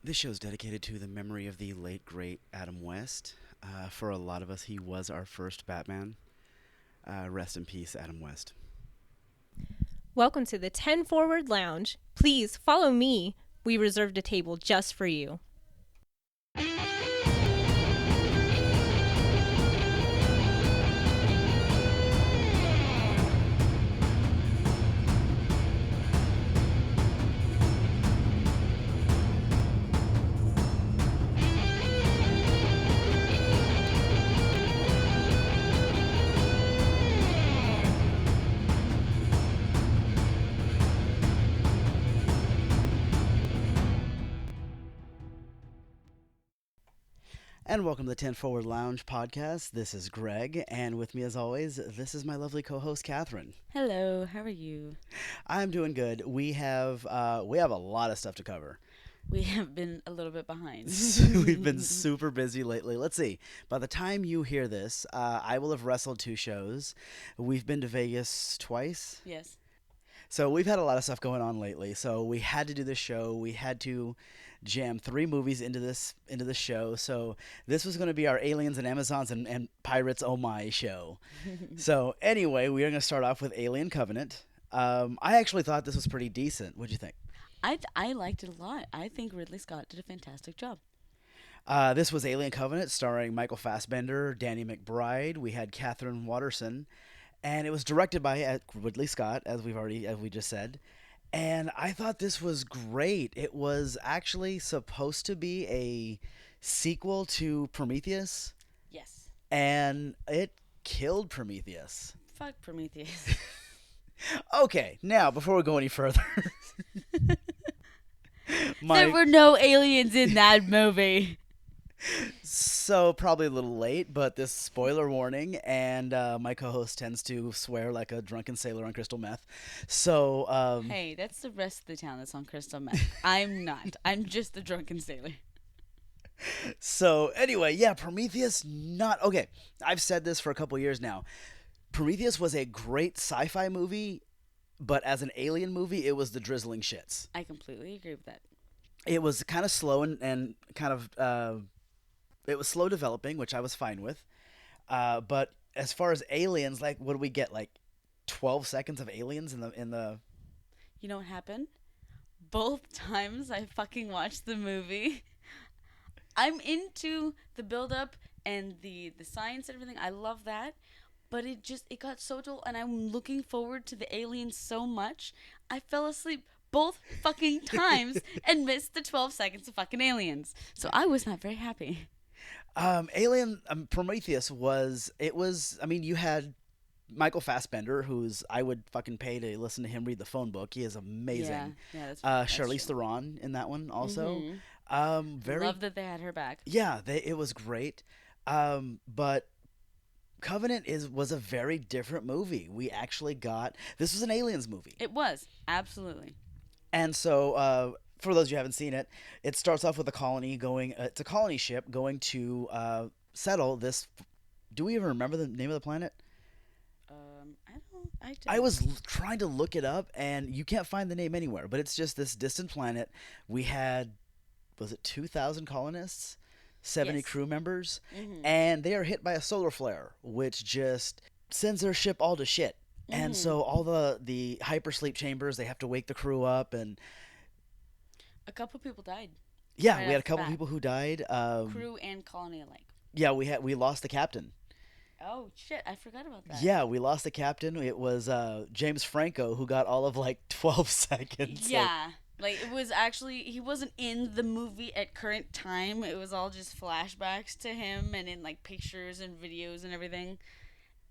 This show is dedicated to the memory of the late, great Adam West. For a lot of us, he was our first Batman. Rest in peace, Adam West. Welcome to the 10 Forward Lounge. Please follow me. We reserved a table just for you. And welcome to the 10 Forward Lounge podcast. This is Greg, and with me as always, this is my lovely co-host Catherine. Hello, how are you? I'm doing good. We have a lot of stuff to cover. We have been a little bit behind. We've been super busy lately. Let's see. By the time you hear this, I will have wrestled 2 shows. We've been to Vegas twice. Yes. So we've had a lot of stuff going on lately. So we had to do this show. We had to jam 3 movies into this show. So this was going to be our Aliens and Amazons and Pirates Oh My show. So anyway, we are going to start off with Alien Covenant. I actually thought this was pretty decent. What'd you think? I liked it a lot. I think Ridley Scott did a fantastic job. This was Alien Covenant, starring Michael Fassbender, Danny McBride. We had Catherine Watterson, and it was directed by Ridley Scott, as we just said. And I thought this was great. It was actually supposed to be a sequel to Prometheus, Yes. and it killed Prometheus. Fuck Prometheus. Okay, now before we go any further, There my were no aliens in that movie. so probably a little late, but this spoiler warning, and my co-host tends to swear like a drunken sailor on crystal meth. So Hey, that's the rest of the town that's on crystal meth. I'm not. I'm just the drunken sailor. So anyway, yeah, Prometheus not okay. I've said this for a couple years now. Prometheus was a great sci-fi movie, but as an alien movie, it was the drizzling shits. I completely agree with that. It was kind of slow and kind of it was slow developing, which I was fine with. But as far as aliens, like what do we get? Like 12 seconds of aliens in the. You know what happened? Both times I fucking watched the movie, I'm into the build up and the science and everything. I love that. But it got so dull and I'm looking forward to the aliens so much. I fell asleep both fucking times and missed the 12 seconds of fucking aliens. So I was not very happy. Alien Prometheus was it was. I mean, you had Michael Fassbender, who's I would fucking pay to listen to him read the phone book. He is amazing. Yeah, that's Charlize true. Theron in that one also. Mhm. Very Love that they had her back. yeah, it was great. But Covenant was a very different movie. We actually got this was an aliens movie, It was absolutely. and so for those of you who haven't seen it, it starts off with a colony going. It's a colony ship going to settle this. Do we even remember the name of the planet? I don't. I I don't. was trying to look it up, and you can't find the name anywhere. But it's just this distant planet. We had was it 2,000 colonists, 70 Yes. crew members, Mhm. and they are hit by a solar flare, which just sends their ship all to shit. And Mhm. so all the hypersleep chambers, they have to wake the crew up, and A couple people died. yeah, Right we had off a the couple bat. people who died. Crew and colony alike. Yeah, we lost the captain. Oh shit! I forgot about that. Yeah, we lost the captain. It was James Franco who got all of like 12 seconds. So Yeah. Like it was actually he wasn't in the movie at current time. It was all just flashbacks to him and in like pictures and videos and everything.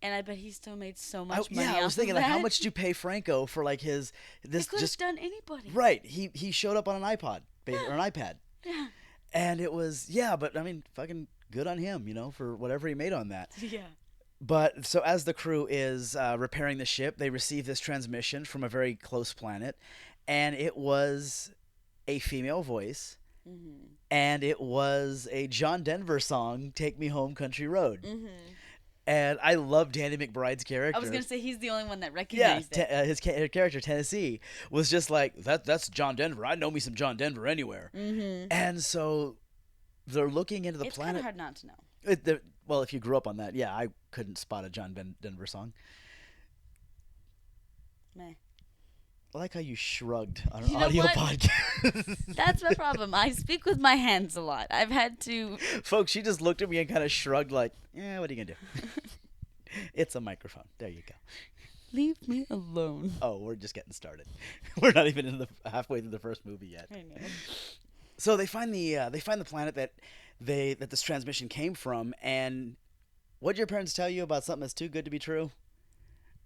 And I bet he still made so much money yeah, I was off thinking of like, how that. much did you pay Franco for like his They this could have just done anybody. right? He showed up on an iPod or an iPad, Yeah. and it was yeah, but I mean, fucking good on him, for whatever he made on that. Yeah. But so as the crew is repairing the ship, they receive this transmission from a very close planet, and it was a female voice, Mhm. and it was a John Denver song, "Take Me Home, Country Road." Mhm. And I love Danny McBride's character. I was gonna say he's the only one that Yeah, recognized it. her character Tennessee was just like that's John Denver. I know me some John Denver anywhere. Mm-hmm. And so they're looking into the It's kind planet. of hard not to know. Well, if you grew up on that, yeah, I couldn't spot a John Denver song. Meh. I like how you shrugged on an You know audio what? podcast. That's my problem. I speak with my hands a lot. I've had to. Folks, she just looked at me and kind of shrugged like, yeah, what are you going to do? It's a microphone. There you go. Leave me alone. Oh, we're just getting started. We're not even in the halfway through the first movie yet. I know. So they find the planet that this transmission came from, and what'd your parents tell you about something that's too good to be true?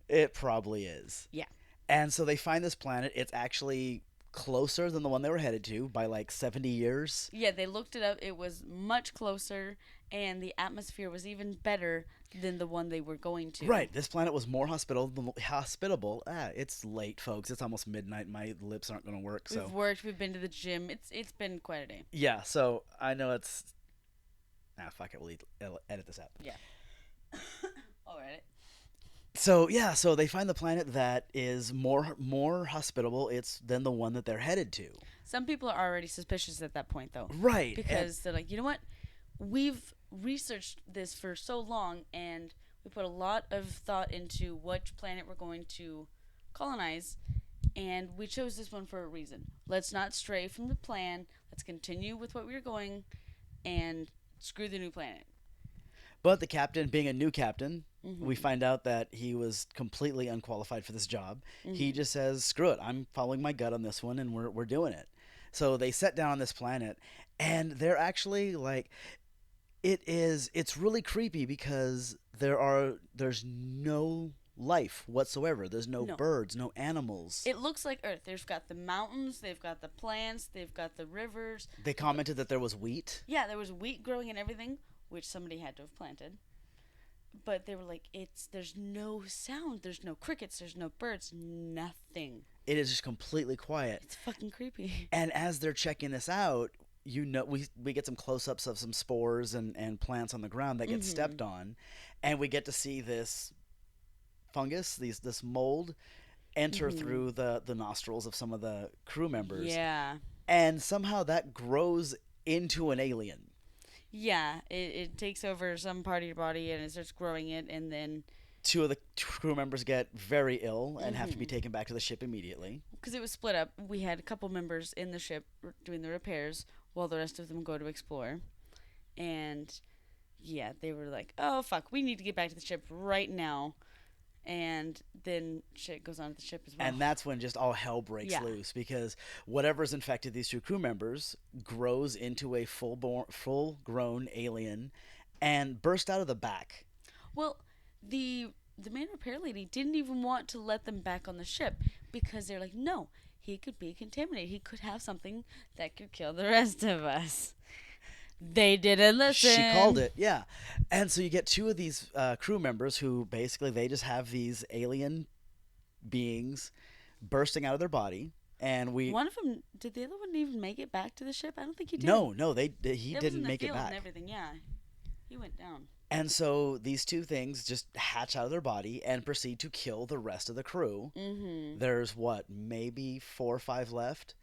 It probably is. Yeah. And so they find this planet. It's actually closer than the one they were headed to by like 70 years. Yeah, they looked it up. It was much closer, and the atmosphere was even better than the one they were going to. Right. This planet was more hospitable. It's late, folks. It's almost midnight. My lips aren't going to work. So We've worked. We've been to the gym. It's been quite a day. yeah. So I know it's. Fuck it. We'll edit this out. Yeah. All right. So yeah. So they find the planet that is more hospitable. It's than the one that they're headed to. Some people are already suspicious at that point, though, Right. because they're like, you know what? We've researched this for so long, and we put a lot of thought into which planet we're going to colonize, and we chose this one for a reason. Let's not stray from the plan. Let's continue with what we were going, and screw the new planet. But the captain, being a new captain, Mm-hmm. we find out that he was completely unqualified for this job. Mm-hmm. He just says, "Screw it! I'm following my gut on this one, and we're doing it." So they set down on this planet, and they're actually like, it's really creepy because there's no life whatsoever. There's no No. birds, no animals. It looks like Earth. They've got the mountains, they've got the plants, they've got the rivers. They commented that there was wheat. Yeah, there was wheat growing and everything, which somebody had to have planted. But they were like, there's no sound, there's no crickets, there's no birds, nothing. It is just completely quiet. It's fucking creepy. And as they're checking this out, we get some close-ups of some spores and plants on the ground that get stepped on, and we get to see this fungus, this mold, enter through the nostrils of some of the crew members. Yeah. And somehow that grows into an alien. Yeah, it takes over some part of your body and it starts growing it, and then Two of the crew members get very ill and have to be taken back to the ship immediately. because it was split up, we had a couple members in the ship doing the repairs while the rest of them go to explore. And yeah, they were like, oh fuck, we need to get back to the ship right now. And then shit goes on at the ship as well. And that's when just all hell breaks Yeah. loose, because whatever's infected these two crew members grows into a full-grown alien and burst out of the back. Well, the main repair lady didn't even want to let them back on the ship because they're like, no, he could be contaminated. He could have something that could kill the rest of us. They didn't listen. She called it, yeah. And so you get two of these crew members who basically they just have these alien beings bursting out of their body, and One of them, did the other one even make it back to the ship? I don't think he did. no, he It was in didn't the make it field back. And everything, yeah. He went down. And so these two things just hatch out of their body and proceed to kill the rest of the crew. Mm-hmm. There's maybe 4 or 5 left.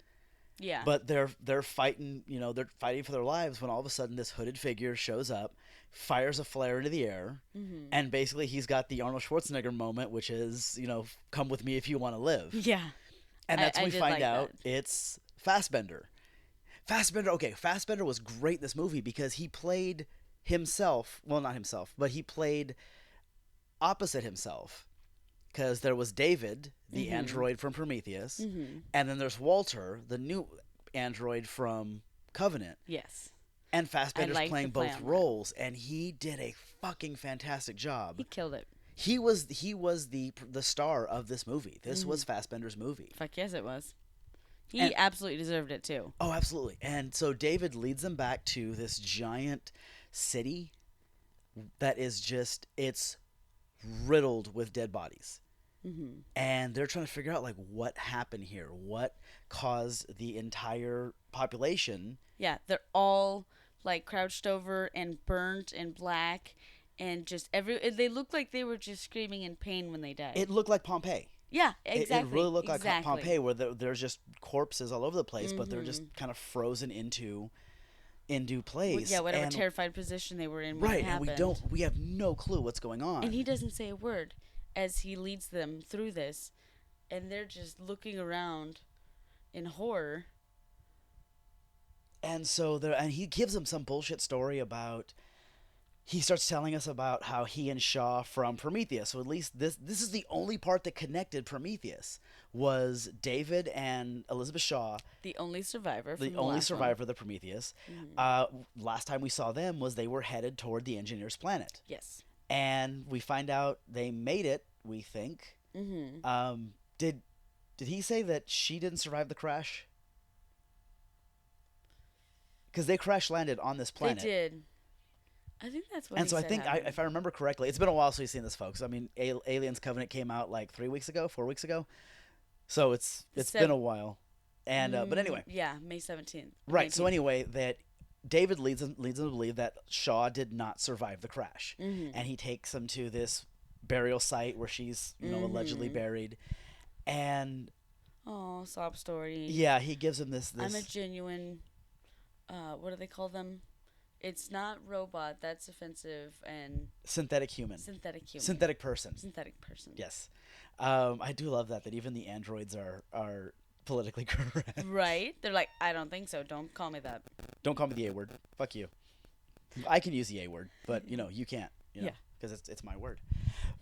Yeah. But they're fighting, they're fighting for their lives when all of a sudden this hooded figure shows up, fires a flare into the air, and basically he's got the Arnold Schwarzenegger moment, which is, come with me if you want to live. yeah. And that's I when we did find like out that. it's Fassbender. Fassbender was great in this movie because he played himself, well, not himself, but he played opposite himself. Because there was David, the android from Prometheus, and then there's Walter, the new android from Covenant. Yes. And Fassbender's liked playing the play both on that. roles, and he did a fucking fantastic job. He killed it. He was the star of this movie. This was Fassbender's movie. Fuck yes, it was. He And- absolutely deserved it, too. Oh, absolutely. And so David leads them back to this giant city that is just, it's riddled with dead bodies. Mm-hmm. And they're trying to figure out, like, what happened here? What caused the entire population? Yeah, they're all, like, crouched over and burnt and black, and just they looked like they were just screaming in pain when they died. It looked like Pompeii. Yeah, It exactly. really looked like exactly. Pompeii, where there's just corpses all over the place, but they're just kind of frozen into place. Yeah, whatever and, terrified position they were in when right, it happened. and we have no clue what's going on. And he doesn't say a word as he leads them through this, and they're just looking around in horror. And so and he gives them some bullshit story about. He starts telling us about how he and Shaw from Prometheus. So at least this is the only part that connected Prometheus was David and Elizabeth Shaw, The only survivor. From the the only last survivor of the Prometheus. Last time we saw them was they were headed toward the Engineer's planet, Yes. and we find out they made it. We think. Mm-hmm. Did he say that she didn't survive the crash? Because they crash landed on this planet. They did. I think that's what. And he so I said think, happened. if I remember correctly, it's been a while since we've seen this, folks. I mean, Aliens Covenant came out like 4 weeks ago, so it's been a while. And but anyway, Yeah, May 17th. right. So 19th. anyway, that David leads them to believe that Shaw did not survive the crash, and he takes them to this burial site where she's allegedly buried, and Oh, sob story. yeah, he gives him this. I'm a genuine. What do they call them? It's not robot. That's offensive. And synthetic human, synthetic human. synthetic person. Synthetic person. Yes, I do love that even the androids are politically correct. Right? They're like, I don't think so. Don't call me that. Don't call me the A word. Fuck you. I can use the A word, but you can't. Yeah. Because it's my word.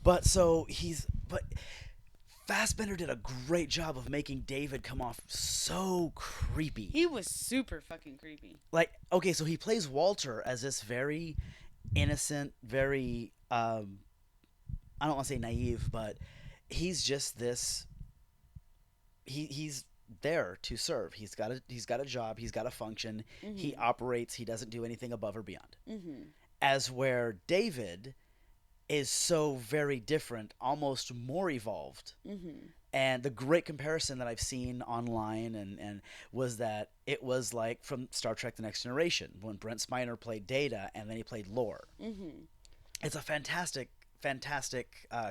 But Fassbender did a great job of making David come off so creepy. He was super fucking creepy. Like, okay, so he plays Walter as this very innocent, very I don't want to say naive, but he's just this. He's there to serve. He's got a job. He's got a function. He operates. He doesn't do anything above or beyond. As where David is so very different, almost more evolved. And the great comparison that I've seen online and was that it was like from Star Trek: The Next Generation when Brent Spiner played Data and then he played Lore. It's a fantastic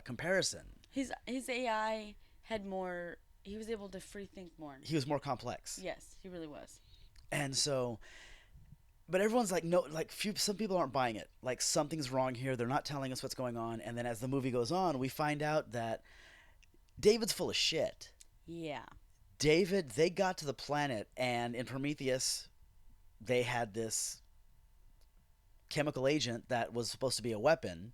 comparison. His AI had more. He was able to free think more. He was more complex. Yes, he really was. And so, but everyone's like, no, like some people aren't buying it. Like something's wrong here. They're not telling us what's going on. And then as the movie goes on, we find out that David's full of shit. Yeah. David, they got to the planet, and in Prometheus, they had this chemical agent that was supposed to be a weapon.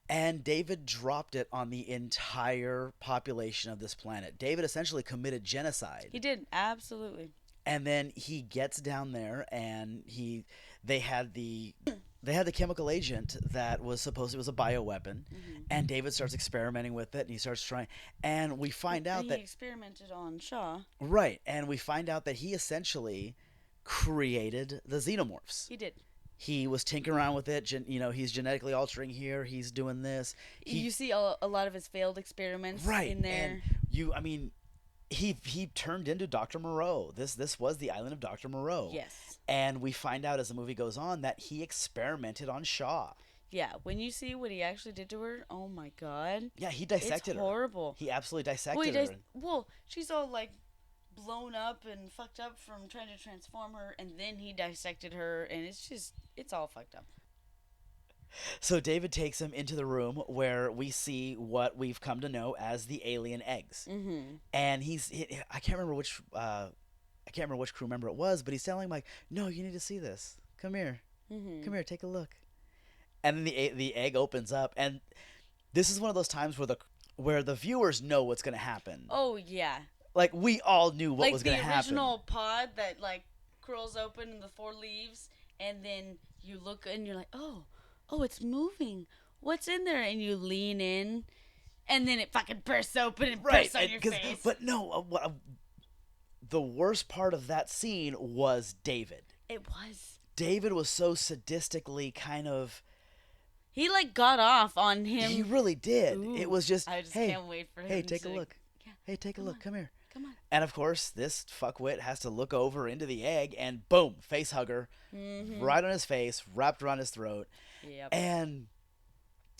And David dropped it on the entire population of this planet. David essentially committed genocide. He did, absolutely. And then he gets down there, and they had the chemical agent that was supposed, it was a bioweapon, and David starts experimenting with it, and he starts trying, and we find out that he experimented on Shaw. Right, and we find out that he essentially created the xenomorphs. He did. He was tinkering around with it. He's genetically altering here. He's doing this. You see a lot of his failed experiments in there. And he turned into Dr. Moreau. This was the island of Dr. Moreau. Yes. And we find out as the movie goes on that he experimented on Shaw. Yeah, when you see what he actually did to her, oh my god. Yeah, he dissected her. It's horrible. He absolutely dissected her. Well, she's all like blown up and fucked up from trying to transform her, and then he dissected her, and it's all fucked up. So David takes him into the room where we see what we've come to know as the alien eggs. And I can't remember which crew member it was, but he's telling him like, no, you need to see this. Come here. Come here, take a look. And then the egg opens up, and this is one of those times where the viewers know what's going to happen. Oh yeah. Like we all knew what was going to happen. Like the original pod that like curls open in the 4 leaves, and then you look and you're like, oh, it's moving. What's in there? And you lean in, and then it fucking bursts open and bursts on your face. But no, the worst part of that scene was David. It was. David was so sadistically kind of. He like got off on him. He really did. Ooh, it was just. I just hey, can't wait for him. Hey, take a to, look. Yeah, hey, take a look. Come here. Come on. And of course, this fuckwit has to look over into the egg, and boom, face hugger, right on his face, wrapped around his throat. Yep. And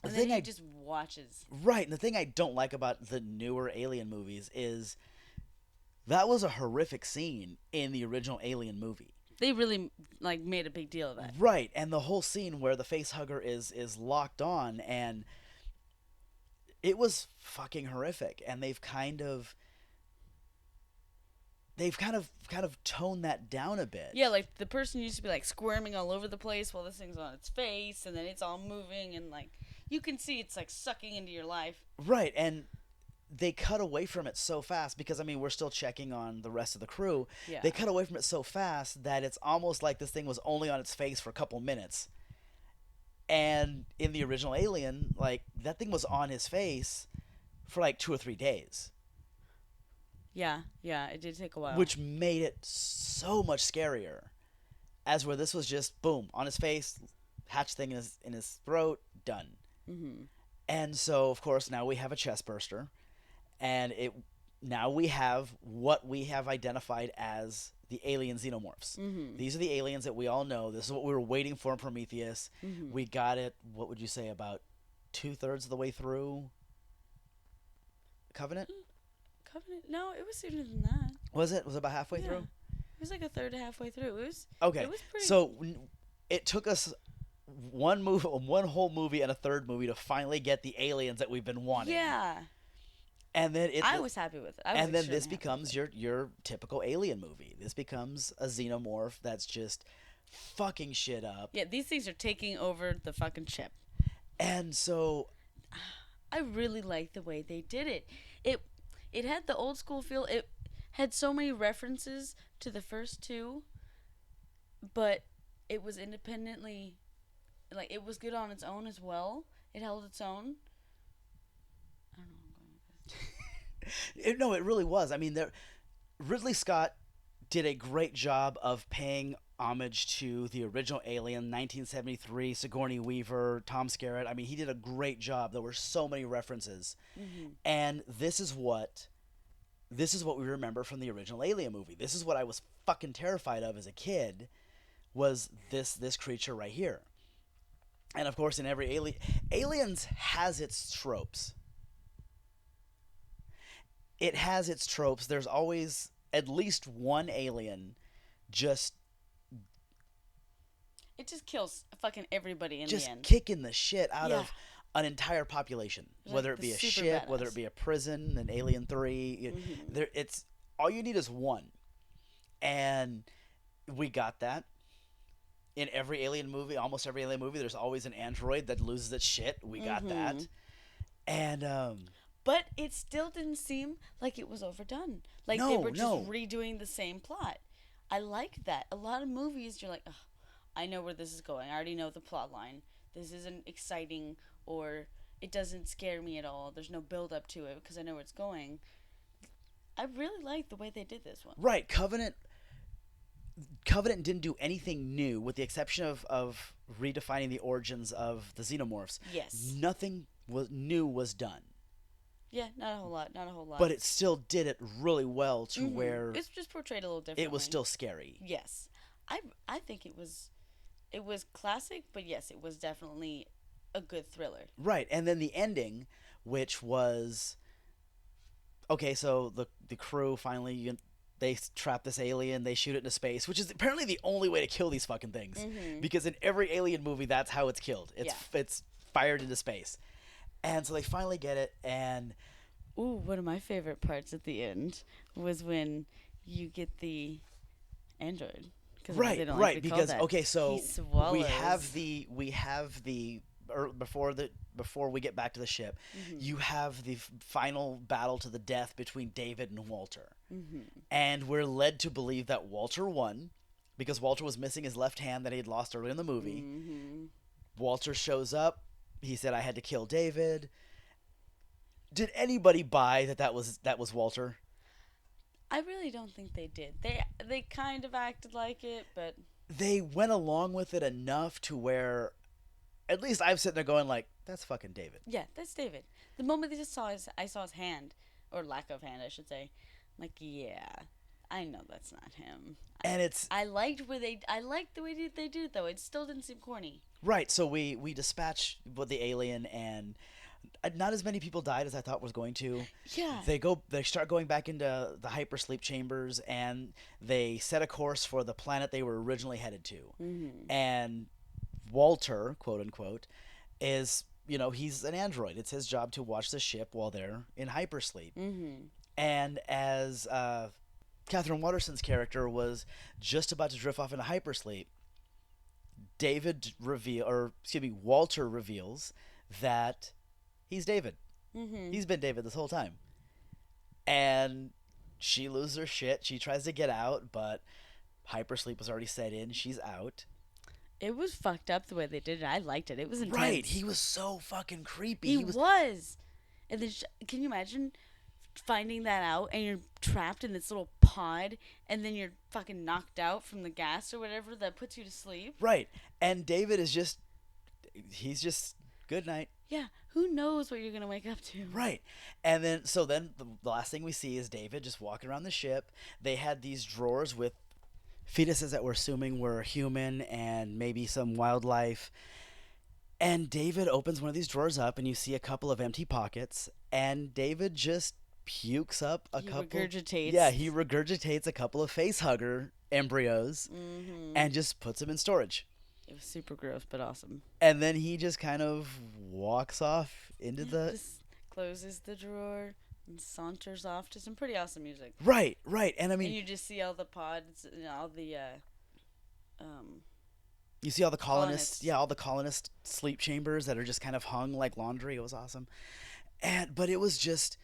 The And thing then he I just watches. right, and the thing I don't like about the newer Alien movies is that was a horrific scene in the original Alien movie. They really like made a big deal of that. Right, and the whole scene where the face hugger is locked on, and it was fucking horrific. And they've kind of toned that down a bit. Yeah, like the person used to be like squirming all over the place while this thing's on its face, and then it's all moving, and like you can see it's like sucking into your life. Right, and they cut away from it so fast because I mean we're still checking on the rest of the crew. Yeah. They cut away from it so fast that it's almost like this thing was only on its face for a couple minutes. And in the original Alien, like that thing was on his face for like 2 or 3 days, Yeah, it did take a while. which made it so much scarier. As where this was just boom on his face, hatch thing in his throat, done. Mm-hmm. And so of course now we have a chest burster, and now we have what we have identified as the alien xenomorphs. Mm-hmm. These are the aliens that we all know. This is what we were waiting for in Prometheus. Mm-hmm. We got it. What would you say, about 2/3 of the way through Covenant? Covenant? No, it was sooner than that. Was it? Was it about halfway Yeah. through? It was like a third to halfway through. It was Okay. It was pretty. So it took us one whole movie and a third movie to finally get the aliens that we've been wanting. yeah, And then I was happy with it. I was and then extremely this happy becomes with your typical alien movie. This becomes a xenomorph that's just fucking shit up. it. Yeah, these things are taking over the fucking ship. And so I really like the way they did it. It had the old school feel. It had so many references to the first two, but it was independently, like it was good on its own as well. It held its own. I don't know where I'm going with this. no, it really was. I mean, Ridley Scott did a great job of paying homage to the original Alien, 1973, Sigourney Weaver, Tom Skerritt. I mean, he did a great job. There were so many references. Mm-hmm. And this is what we remember from the original Alien movie. This is what I was fucking terrified of as a kid, was this creature right here. And of course, in every Aliens has its tropes. It has its tropes. There's always at least one alien just It just kills fucking everybody in just the end. kicking the shit out Yeah. of an entire population, Like whether it the be a super ship, whether badass. it be a prison, an Alien 3. Mhm. It's all you need is one, and we got that. In every Alien movie, almost every Alien movie, there's always an android that loses its shit. We got that, Mhm. and But it still didn't seem like it was overdone. Like they No, were just no. redoing the same plot. I like that. A lot of movies, you're like, ugh, I know where this is going. I already know the plot line. This isn't exciting, or it doesn't scare me at all. There's no build up to it because I know where it's going. I really like the way they did this one. right, Covenant didn't do anything new, with the exception of redefining the origins of the xenomorphs. Yes. Nothing was done. Yeah, not a whole lot. Not a whole lot. But it still did it really well to Mhm. where It's just portrayed a little differently. it was still scary. Yes. I think it was classic, but yes, it was definitely a good thriller. Right, and then the ending, which was okay. So the crew finally they trap this alien, they shoot it into space, which is apparently the only way to kill these fucking things. Mhm. Because in every Alien movie, that's how it's killed. It's fired into space, and so they finally get it, and Ooh, one of my favorite parts at the end was when you get the android. 'Cause they right, don't right, like to be called because that. okay, so He swallows. we have the before we get back to the ship, Mhm. you have the final battle to the death between David and Walter. Mhm. And we're led to believe that Walter won because Walter was missing his left hand that he had lost earlier in the movie. Mhm. Walter shows up. He said, "I had to kill David." Did anybody buy that was Walter? I really don't think they did. They kind of acted like it, but They went along with it enough to where at least I'm sitting there going like, that's fucking David. yeah, that's David. The moment I saw his hand, or lack of hand, I should say. I'm like, yeah, I know that's not him. And it's I liked the way they did it though. It still didn't seem corny. Right. So we dispatch with the alien, and not as many people died as I thought was going to. Yeah. They start going back into the hypersleep chambers, and they set a course for the planet they were originally headed to. And Walter, quote unquote, is, he's an android. It's his job to watch the ship while they're in hypersleep. And as Catherine Waterston's character was just about to drift off into hypersleep, Walter reveals that he's David. He's been David this whole time. And she loses her shit. She tries to get out, but hypersleep was already set in. She's out. It was fucked up the way they did it. I liked it. It was intense. Right. He was so fucking creepy. He was. And then, can you imagine finding that out and you're trapped in this little pod and then you're fucking knocked out from the gas or whatever that puts you to sleep? Right. And David is he's just, good night. Yeah. Who knows what you're going to wake up to? Right. And then the last thing we see is David just walking around the ship. They had these drawers with fetuses that we're assuming were human and maybe some wildlife. And David opens one of these drawers up, and you see a couple of empty pockets, and David just pukes up a couple. Regurgitates. Yeah, he regurgitates a couple of facehugger embryos and just puts them in storage. It was super gross, but awesome. And then he just kind of walks off into Just closes the drawer and saunters off to some pretty awesome music. Right. And I mean, And you just see all the pods, all the you see all the colonists, colonists. yeah, all the colonist sleep chambers that are just kind of hung like laundry. It was awesome. But it was just,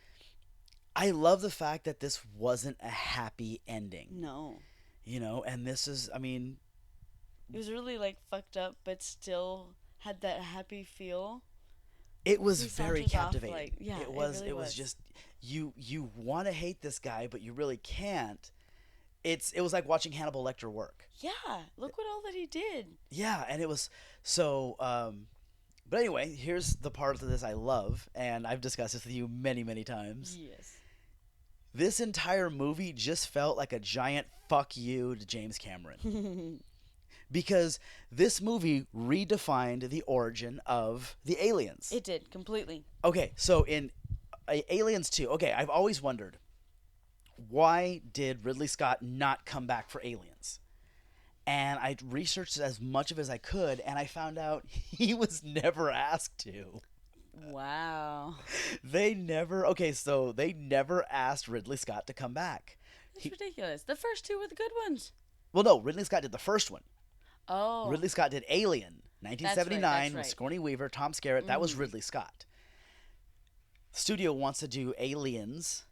I love the fact that this wasn't a happy ending. No. And this is, I mean, It was really like fucked up, but still had that happy feel. it was He very saunters off, captivating. like, yeah, it was really was. just, you want to hate this guy, but you really can't. It was like watching Hannibal Lecter work. Yeah, look what all that he did. Yeah, and it was so. But anyway, here's the part of this I love, and I've discussed this with you many, many times. Yes. This entire movie just felt like a giant fuck you to James Cameron. Because this movie redefined the origin of the aliens. It did, completely. Okay, so in Aliens 2, okay, I've always wondered, why did Ridley Scott not come back for Aliens? And I researched as much of as I could, and I found out he was never asked to. Wow. They never asked Ridley Scott to come back. That's ridiculous. The first two were the good ones. Well, no, Ridley Scott did the first one. Oh. Ridley Scott did Alien, 1979, That's with right. Sigourney Weaver, Tom Skerritt. That was Ridley Scott. The studio wants to do Aliens,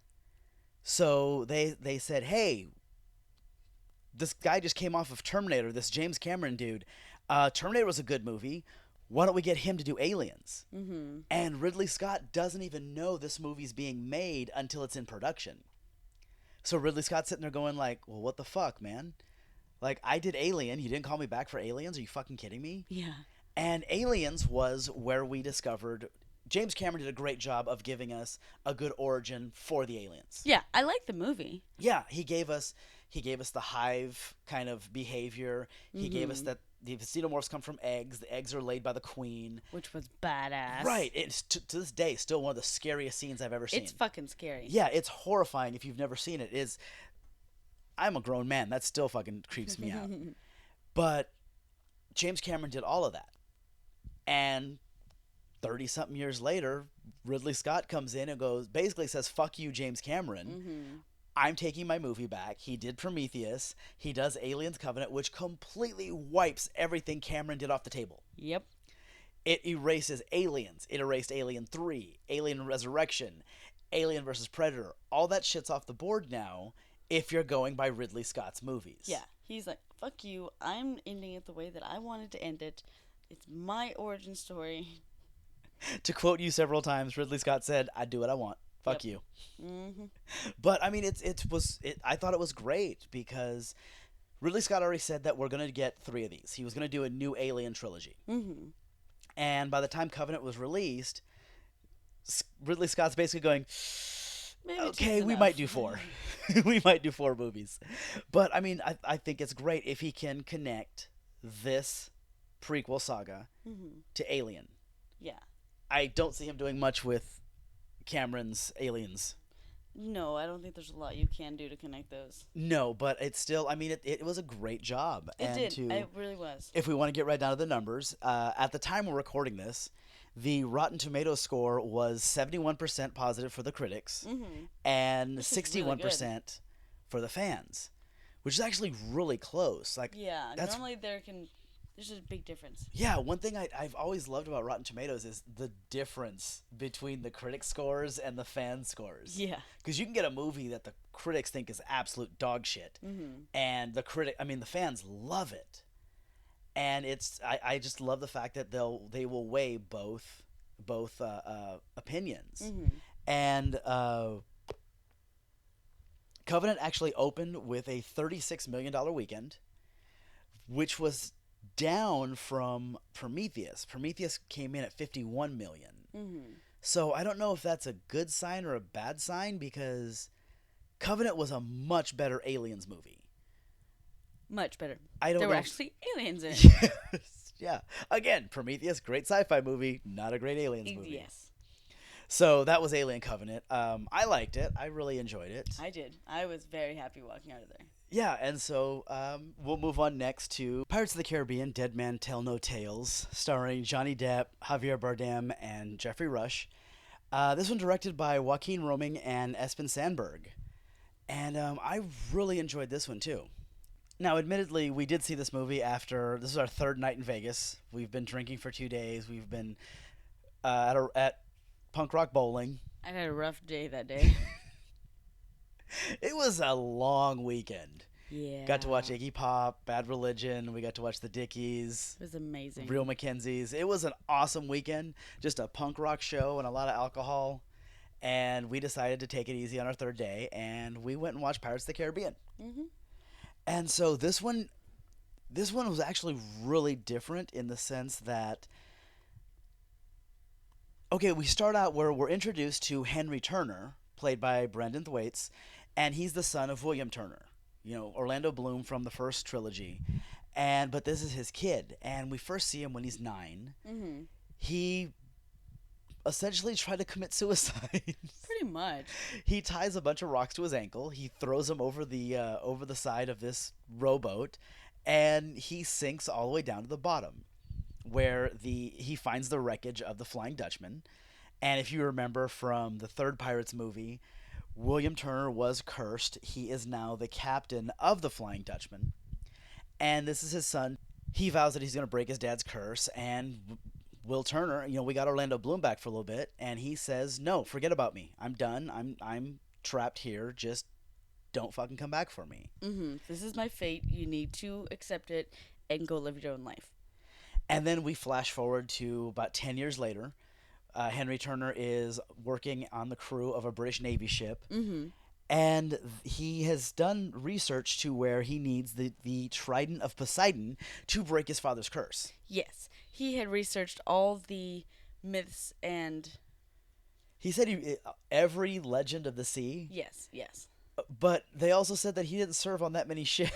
so they said, hey, this guy just came off of Terminator, this James Cameron dude. Terminator was a good movie. Why don't we get him to do Aliens? Mm-hmm. And Ridley Scott doesn't even know this movie's being made until it's in production. So Ridley Scott's sitting there going like, well, what the fuck, man? Like, I did Alien. You didn't call me back for Aliens? Are you fucking kidding me? Yeah. And Aliens was where we discovered James Cameron did a great job of giving us a good origin for the aliens. Yeah, I like the movie. Yeah, he gave us the hive kind of behavior. He gave us that the xenomorphs come from eggs. The eggs are laid by the queen. Which was badass. Right. It's to this day still one of the scariest scenes I've ever seen. It's fucking scary. Yeah, it's horrifying if you've never seen it. I'm a grown man. That still fucking creeps me out. But James Cameron did all of that. And 30-something years later, Ridley Scott comes in and basically says, fuck you, James Cameron. I'm taking my movie back. He did Prometheus. He does Aliens Covenant, which completely wipes everything Cameron did off the table. Yep. It erases Aliens. It erased Alien 3, Alien Resurrection, Alien vs. Predator. All that shit's off the board now if you're going by Ridley Scott's movies. Yeah. He's like, fuck you. I'm ending it the way that I wanted to end it. It's my origin story. To quote you several times, Ridley Scott said, I do what I want. Fuck you. Mm-hmm. But I mean, I thought it was great because Ridley Scott already said that we're going to get 3 of these. He was going to do a new Alien trilogy. Mm-hmm. And by the time Covenant was released, Ridley Scott's basically going, Maybe okay, two's we enough. might do 4. We might do 4 movies. But I mean, I think it's great if he can connect this prequel saga Mm-hmm. to Alien. Yeah. I don't see him doing much with Cameron's Aliens. No, I don't think there's a lot you can do to connect those. No, but it's still. I mean, it was a great job. It and did. To, It really was. if we want to get right down to the numbers, at the time we're recording this, the Rotten Tomatoes score was 71% positive for the critics Mm-hmm. and This is really 61% for the fans, which is actually really close. Like, Yeah. that's Normally there's a big difference. yeah, one thing I've always loved about Rotten Tomatoes is the difference between the critic scores and the fan scores. Yeah. Because you can get a movie that the critics think is absolute dog shit, Mm-hmm. and the fans love it. And I just love the fact that they will weigh both opinions. Mm-hmm. And Covenant actually opened with a $36 million weekend, which was down from Prometheus. Prometheus came in at 51 million. Mm-hmm. So I don't know if that's a good sign or a bad sign, because Covenant was a much better Aliens movie. Much better. I don't There know. were actually aliens in it. Yeah. Again, Prometheus, great sci-fi movie, not a great Aliens movie. Yes. So that was Alien Covenant. I liked it. I really enjoyed it. I did. I was very happy walking out of there. Yeah, and so we'll move on next to Pirates of the Caribbean: Dead Man Tell No Tales, starring Johnny Depp, Javier Bardem, and Jeffrey Rush. This one directed by Joaquin Roming and Espen Sandberg. And I really enjoyed this one too. Now, admittedly, we did see this movie after, this is our third night in Vegas. We've been drinking for 2 days. We've been at Punk Rock Bowling. I had a rough day that day. It was a long weekend. Yeah. Got to watch Iggy Pop, Bad Religion. We got to watch the Dickies, It was amazing. Real Mackenzies. It was an awesome weekend. Just a punk rock show and a lot of alcohol. And we decided to take it easy on our third day, and we went and watched Pirates of the Caribbean. Mm-hmm. And so this one was actually really different in the sense that, okay, we start out where we're introduced to Henry Turner, played by Brendan Thwaites, and he's the son of William Turner, Orlando Bloom from the first trilogy. But this is his kid, and we first see him when he's 9. Mm-hmm. He essentially tried to commit suicide. Pretty much. He ties a bunch of rocks to his ankle. He throws them over the side of this rowboat, and he sinks all the way down to the bottom, where he finds the wreckage of the Flying Dutchman. And if you remember from the third Pirates movie, William Turner was cursed. He is now the captain of the Flying Dutchman, and this is his son. He vows that he's going to break his dad's curse, and Will Turner, we got Orlando Bloom back for a little bit, and he says, "No, forget about me. I'm done. I'm trapped here. Just don't fucking come back for me." Mm-hmm. This is my fate. You need to accept it and go live your own life. And then we flash forward to about 10 years later. Henry Turner is working on the crew of a British Navy ship, Mm-hmm. and he has done research to where he needs the Trident of Poseidon to break his father's curse. Yes. He had researched all the myths and... He said every legend of the sea, Yes. but they also said that he didn't serve on that many ships.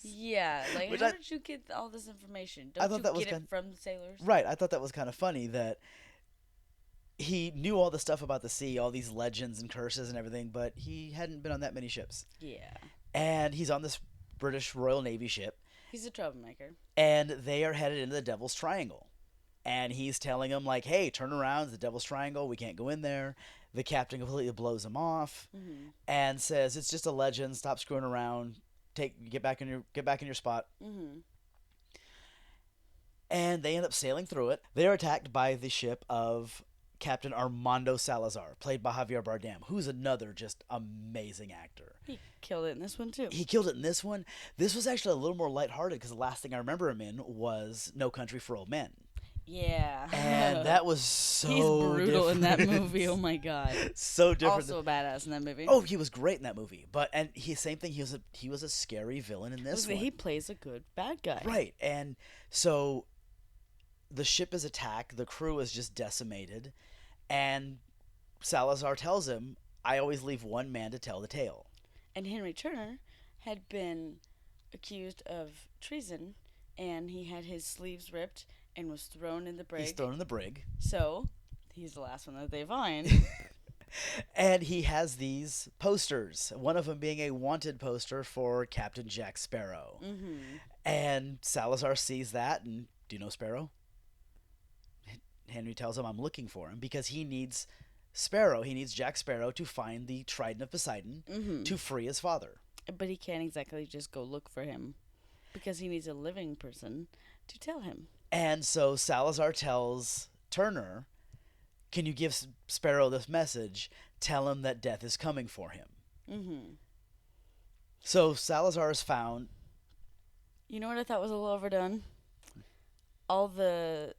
Yeah. Like, Which how I- did you get all this information? I Don't thought you that was get kind- it from the sailors? Right, I thought that was kind of funny that he knew all the stuff about the sea, all these legends and curses and everything, but he hadn't been on that many ships. Yeah. And he's on this British Royal Navy ship, He's a troublemaker. and they are headed into the Devil's Triangle. And he's telling them, like, "Hey, turn around, it's the Devil's Triangle, we can't go in there." The captain completely blows him off Mm-hmm. and says, "It's just a legend, stop screwing around, get back in your spot." Mm-hmm. And they end up sailing through it. They are attacked by the ship of Captain Armando Salazar, played by Javier Bardem, who's another just amazing actor. He killed it in this one, too. He killed it in this one. This was actually a little more lighthearted because the last thing I remember him in was No Country for Old Men. Yeah. And that was so He's brutal in that different. movie. Oh, my God. So different. Also a badass in that movie. Oh, he was great in that movie. Same thing. He was a scary villain in this one. He plays a good bad guy. Right. And so the ship is attacked. The crew is just decimated. And Salazar tells him, "I always leave one man to tell the tale." And Henry Turner had been accused of treason and he had his sleeves ripped and was thrown in the brig. He's thrown in the brig. So he's the last one that they find. And he has these posters, one of them being a wanted poster for Captain Jack Sparrow. Mm-hmm. And Salazar sees that, and do you know Sparrow? Henry tells him, I'm looking for him, because he needs Sparrow. He needs Jack Sparrow to find the Trident of Poseidon to free his father. But he can't exactly just go look for him, because he needs a living person to tell him. And so Salazar tells Turner, can you give Sparrow this message? Tell him that death is coming for him. Mm-hmm. So Salazar is found. You know what I thought was a little overdone? All the...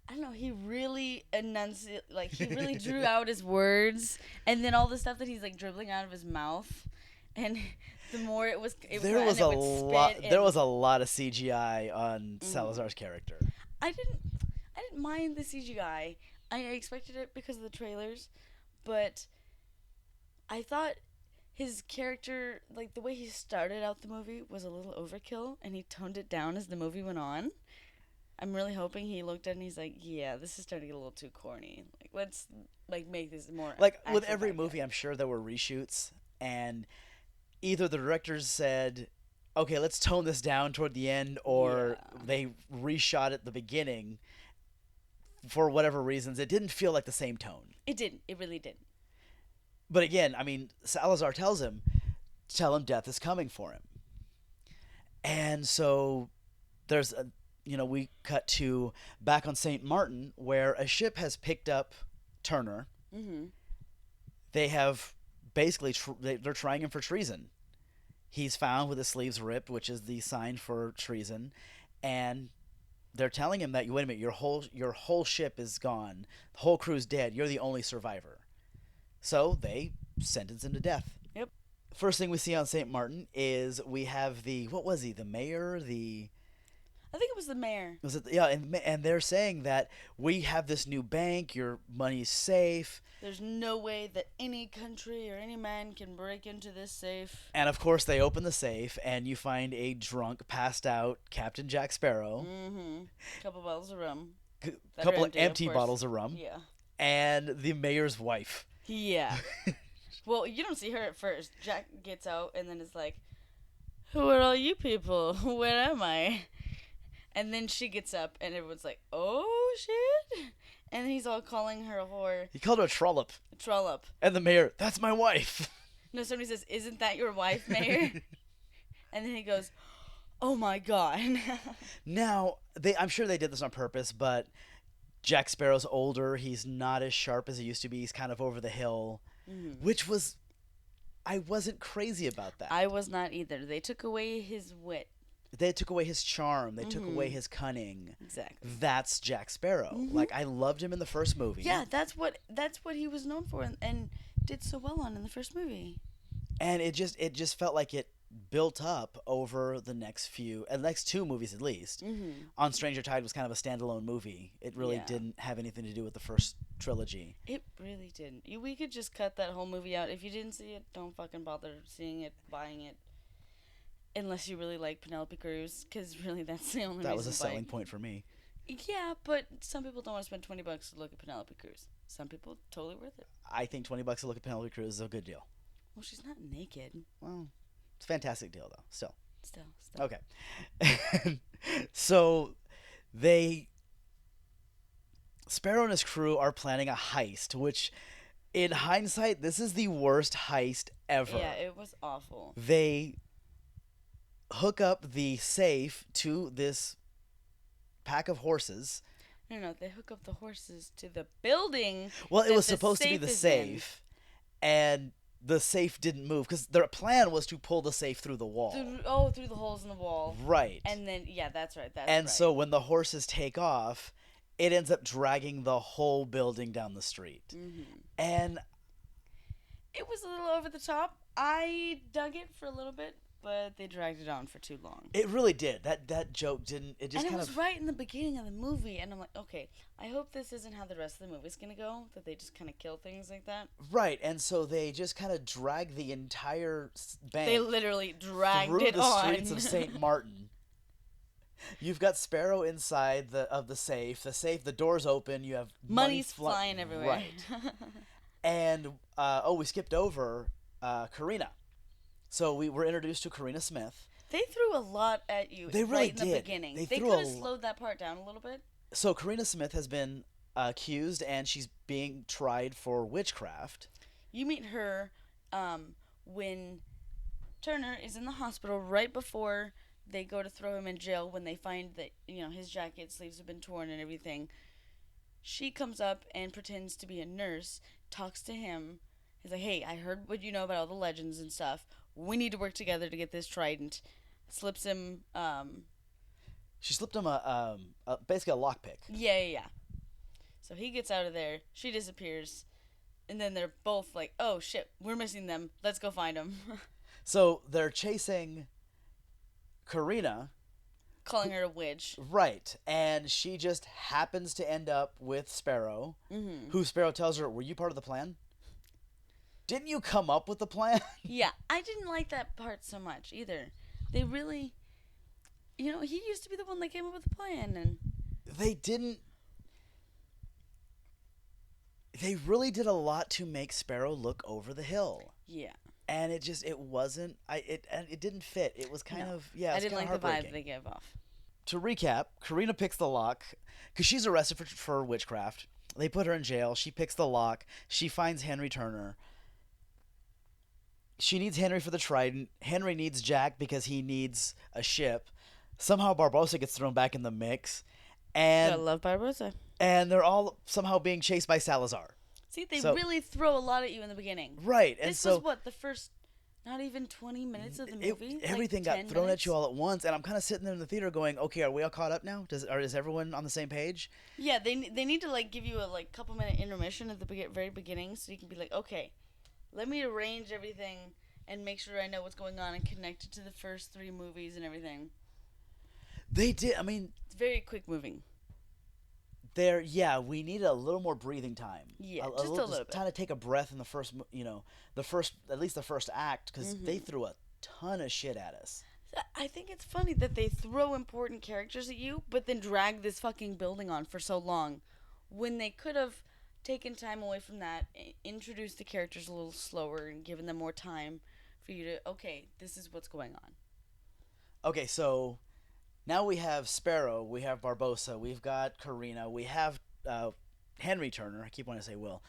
I don't know, he really he really drew out his words, and then all the stuff that he's, like, dribbling out of his mouth, and the more it was There was a lot of CGI on Salazar's character. I didn't mind the CGI. I expected it because of the trailers, but I thought his character, like the way he started out the movie, was a little overkill, and he toned it down as the movie went on. I'm really hoping he looked at it and he's like, yeah, this is starting to get a little too corny. Like, let's make this more like with every movie. I'm sure there were reshoots, and either the directors said, okay, let's tone this down toward the end, or they reshot at the beginning. For whatever reasons, it didn't feel like the same tone. It didn't. It really didn't. But again, I mean, Salazar tells him, tell him death is coming for him. And so there's we cut to back on St. Martin, where a ship has picked up Turner. Mm-hmm. They have basically, they're trying him for treason. He's found with his sleeves ripped, which is the sign for treason. And they're telling him that, wait a minute, your whole ship is gone. The whole crew's dead. You're the only survivor. So they sentence him to death. Yep. First thing we see on St. Martin is we have the mayor, I think it was the mayor. Was it? Yeah, and they're saying that we have this new bank. Your money's safe. There's no way that any country or any man can break into this safe. And of course, they open the safe, and you find a drunk, passed out Captain Jack Sparrow. Mm-hmm. Couple bottles of rum. Couple of empty bottles of rum. Yeah. And the mayor's wife. Yeah. Well, you don't see her at first. Jack gets out, and then it's like, who are all you people? Where am I? And then she gets up, and everyone's like, oh, shit? And he's all calling her a whore. He called her a trollop. A trollop. And the mayor, that's my wife. No, somebody says, isn't that your wife, mayor? And then he goes, oh, my God. Now, I'm sure they did this on purpose, but Jack Sparrow's older. He's not as sharp as he used to be. He's kind of over the hill, which was... I wasn't crazy about that. I was not either. They took away his wit. They took away his charm. They took away his cunning. Exactly. That's Jack Sparrow. Like, I loved him in the first movie. Yeah, that's what he was known for, and did so well on in the first movie. And it just felt like it built up over the next two movies at least. On Stranger Tide was kind of a standalone movie. It really didn't have anything to do with the first trilogy. It really didn't. We could just cut that whole movie out. If you didn't see it, don't fucking bother seeing it, buying it. Unless you really like Penelope Cruz, because really that's the only reason. That was a selling point for me. Yeah, but some people don't want to spend $20 to look at Penelope Cruz. Some people, totally worth it. I think $20 to look at Penelope Cruz is a good deal. Well, she's not naked. Well, it's a fantastic deal, though. Still. Okay. So, Sparrow and his crew are planning a heist, which, in hindsight, this is the worst heist ever. Yeah, it was awful. They hook up the safe to this pack of horses. No, they hook up the horses to the building. Well, it was supposed to be the safe, and the safe didn't move because their plan was to pull the safe through the wall. Through the holes in the wall. Right. And then, that's right. So when the horses take off, it ends up dragging the whole building down the street. And it was a little over the top. I dug it for a little bit, but they dragged it on for too long. It really did. That joke didn't. It just and kind it was right in the beginning of the movie, and I'm like, okay, I hope this isn't how the rest of the movie's gonna go. That they just kind of kill things like that. Right, and so they just kind of drag the entire bank. They literally dragged through it the on streets of St. Martin. You've got Sparrow inside the safe. The door's open. You have Money's fly- flying everywhere. Right. And we skipped over Karina. So we were introduced to Karina Smith. They threw a lot at you They really right in the did. beginning. They They threw could a have lo- slowed that part down a little bit. So Karina Smith has been accused, and she's being tried for witchcraft. You meet her when Turner is in the hospital right before they go to throw him in jail, when they find that, his jacket sleeves have been torn and everything. She comes up and pretends to be a nurse, talks to him. He's like, hey, I heard what you know about all the legends and stuff. We need to work together to get this trident. Slips him, She slipped him basically a lockpick. yeah. So he gets out of there. She disappears. And then they're both like, oh shit, we're missing them. Let's go find them. So they're chasing Karina. Calling her a witch. Right, and she just happens to end up with Sparrow, who Sparrow tells her, were you part of the plan? Didn't you come up with the plan? Yeah, I didn't like that part so much either. They really, he used to be the one that came up with the plan, and They didn't. They really did a lot to make Sparrow look over the hill. yeah. And it wasn't, it didn't fit. It was kind No. of, yeah, it I was didn't kind like of the vibe heartbreaking. they gave off. To recap, Karina picks the lock because she's arrested for witchcraft. They put her in jail. She picks the lock. She finds Henry Turner. She needs Henry for the trident. Henry needs Jack because he needs a ship. Somehow Barbossa gets thrown back in the mix, I and love Barbosa. they're all somehow being chased by Salazar. See, they So- really throw a lot at you in the beginning. Right, and This so was what, the first, not even 20 minutes of the movie? Like everything got 10 thrown minutes? at you all at once, and I'm kind of sitting there in the theater going, "Okay, are we all caught up now? Is everyone on the same page?" Yeah, they need to give you a couple minute intermission at the very beginning, so you can be like, okay, let me arrange everything and make sure I know what's going on and connect it to the first 3 movies and everything. They did. I mean, It's very quick moving. we need a little more breathing time. Yeah, just a little bit. Kind of take a breath in the first, at least the first act, because they Mm-hmm. threw a ton of shit at us. I think it's funny that they throw important characters at you, but then drag this fucking building on for so long, when they could have taken time away from that, introduced the characters a little slower, and given them more time for you to, okay, this is what's going on. Okay, so now we have Sparrow, we have Barbossa, we've got Karina, we have Henry Turner. I keep wanting to say Will.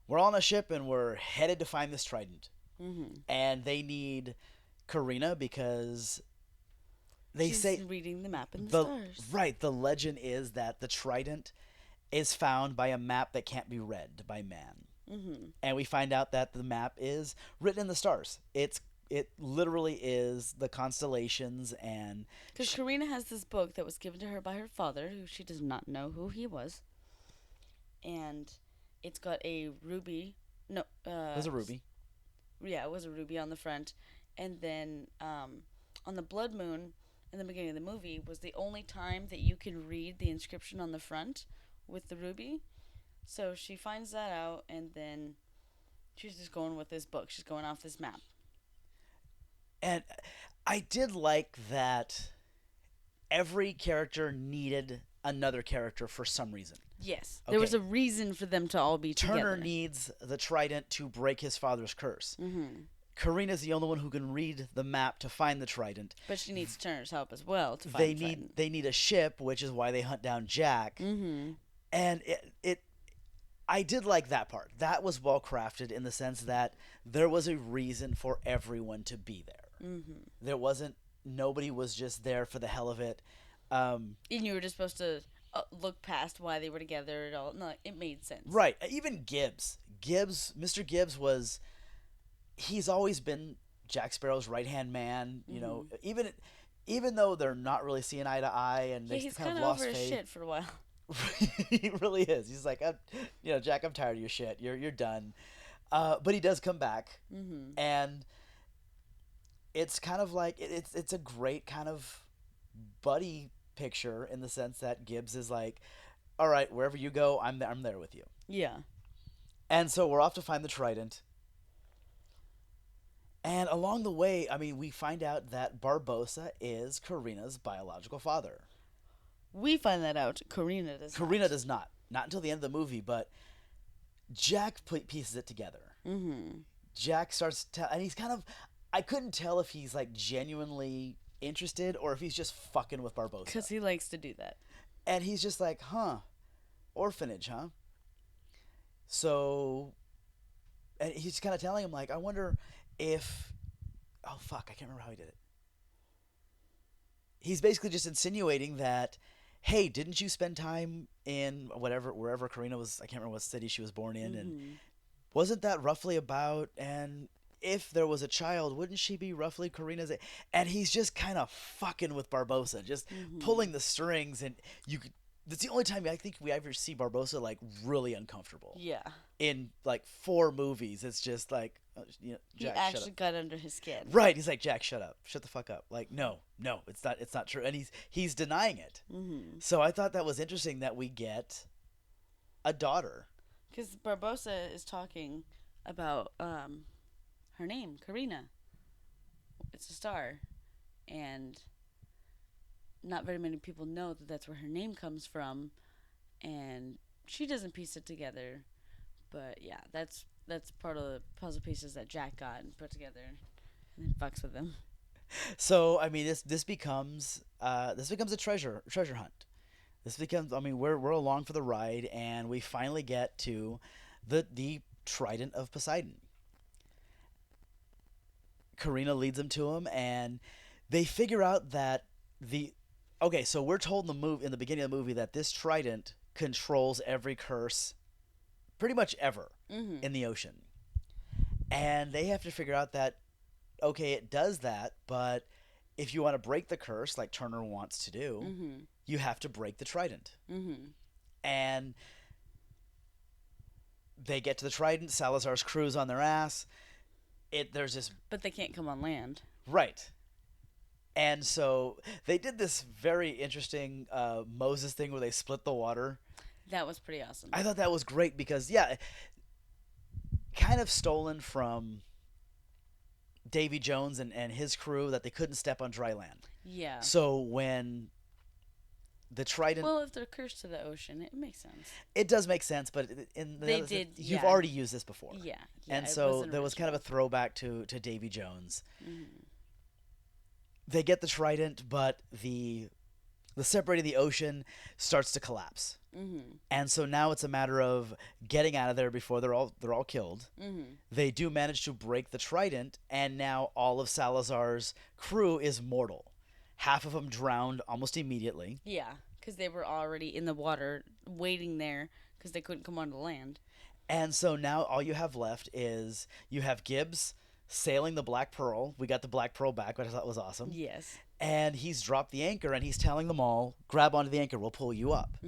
We're on a ship and we're headed to find this trident. Mm-hmm. And they need Karina because they She's say reading the map and the stars. right. The legend is that the trident is found by a map that can't be read by man, and we find out that the map is written in the stars. It literally is the constellations, and Because Karina has this book that was given to her by her father, who she does not know who he was, and it's got a ruby. No, there's a ruby. Yeah, it was a ruby on the front, and then on the blood moon in the beginning of the movie was the only time that you can read the inscription on the front with the ruby. So she finds that out, and then she's just going with this book. She's going off this map. And I did like that every character needed another character for some reason. Yes, there was Okay. a reason for them to all be Turner together. needs the trident to break his father's curse. Mm-hmm. Karina's the only one who can read the map to find the trident. But she needs Turner's help as well to find They the need trident. they need a ship, which is why they hunt down Jack. Mm-hmm. And I did like that part. That was well crafted in the sense that there was a reason for everyone to be there. Mm-hmm. There wasn't nobody was just there for the hell of it. And you were just supposed to look past why they were together at all. No, it made sense. Right. Even Gibbs. Mr. Gibbs he's always been Jack Sparrow's right-hand man, you know, even though they're not really seeing eye to eye and Yeah, they he's kind kind of of lost over his faith. shit for a while. He really is. He's like, Jack, I'm tired of your shit. You're done. But he does come back, and it's kind of like it's a great kind of buddy picture in the sense that Gibbs is like, all right, wherever you go, I'm there with you. Yeah. And so we're off to find the trident. And along the way, I mean, we find out that Barbosa is Karina's biological father. We find that out. Karina does Karina not. does not. Not until the end of the movie, but Jack pieces it together. Mm-hmm. Jack starts to, and he's kind of, I couldn't tell if he's like genuinely interested or if he's just fucking with Barbosa. Because he likes to do that. And he's just like, huh, orphanage, huh? So, and he's kind of telling him, like, I wonder if, oh fuck, I can't remember how he did it. He's basically just insinuating that, hey, didn't you spend time in wherever Karina was, I can't remember what city she was born in, and wasn't that roughly about, and if there was a child, wouldn't she be roughly Karina's age? And he's just kind of fucking with Barbosa, just pulling the strings, and you could, that's the only time I think we ever see Barbosa like really uncomfortable. Yeah. In like 4 movies, it's just like, He Jack, shut up. actually got under his skin. Right, he's like, Jack, shut up, shut the fuck up. Like, no, it's not true, and he's denying it. Mm-hmm. So I thought that was interesting that we get a daughter. Because Barbosa is talking about her name, Karina. It's a star. And not very many people know that that's where her name comes from. And she doesn't piece it together. But yeah, that's part of the puzzle pieces that Jack got and put together and then fucks with them. So I mean, this becomes a treasure hunt. This becomes, I mean, we're along for the ride, and we finally get to the Trident of Poseidon. Karina leads them to him, and they figure out that so we're told in the beginning of the movie that this trident controls every curse pretty much ever in the ocean. And they have to figure out that, okay, it does that, but if you want to break the curse, like Turner wants to do, you have to break the trident. And they get to the trident. Salazar's crew's on their ass. There's this, But they can't come on land. right. And so they did this very interesting Moses thing where they split the water. That was pretty awesome. I thought that was great because, yeah, kind of stolen from Davy Jones and his crew that they couldn't step on dry land. Yeah. So when the trident, Well, if they're cursed to the ocean, it makes sense. it does make sense, but you've yeah. already used this before. Yeah. And so there was kind of a throwback to Davy Jones. They get the trident, but the separating the ocean starts to collapse. And so now it's a matter of getting out of there before they're all killed. They do manage to break the trident, and now all of Salazar's crew is mortal. Half of them drowned almost immediately. Yeah, because they were already in the water waiting there because they couldn't come onto land. And so now all you have left is you have Gibbs sailing the Black Pearl. We got the Black Pearl back, which I thought was awesome. Yes. And he's dropped the anchor, and he's telling them all, grab onto the anchor, we'll pull you up.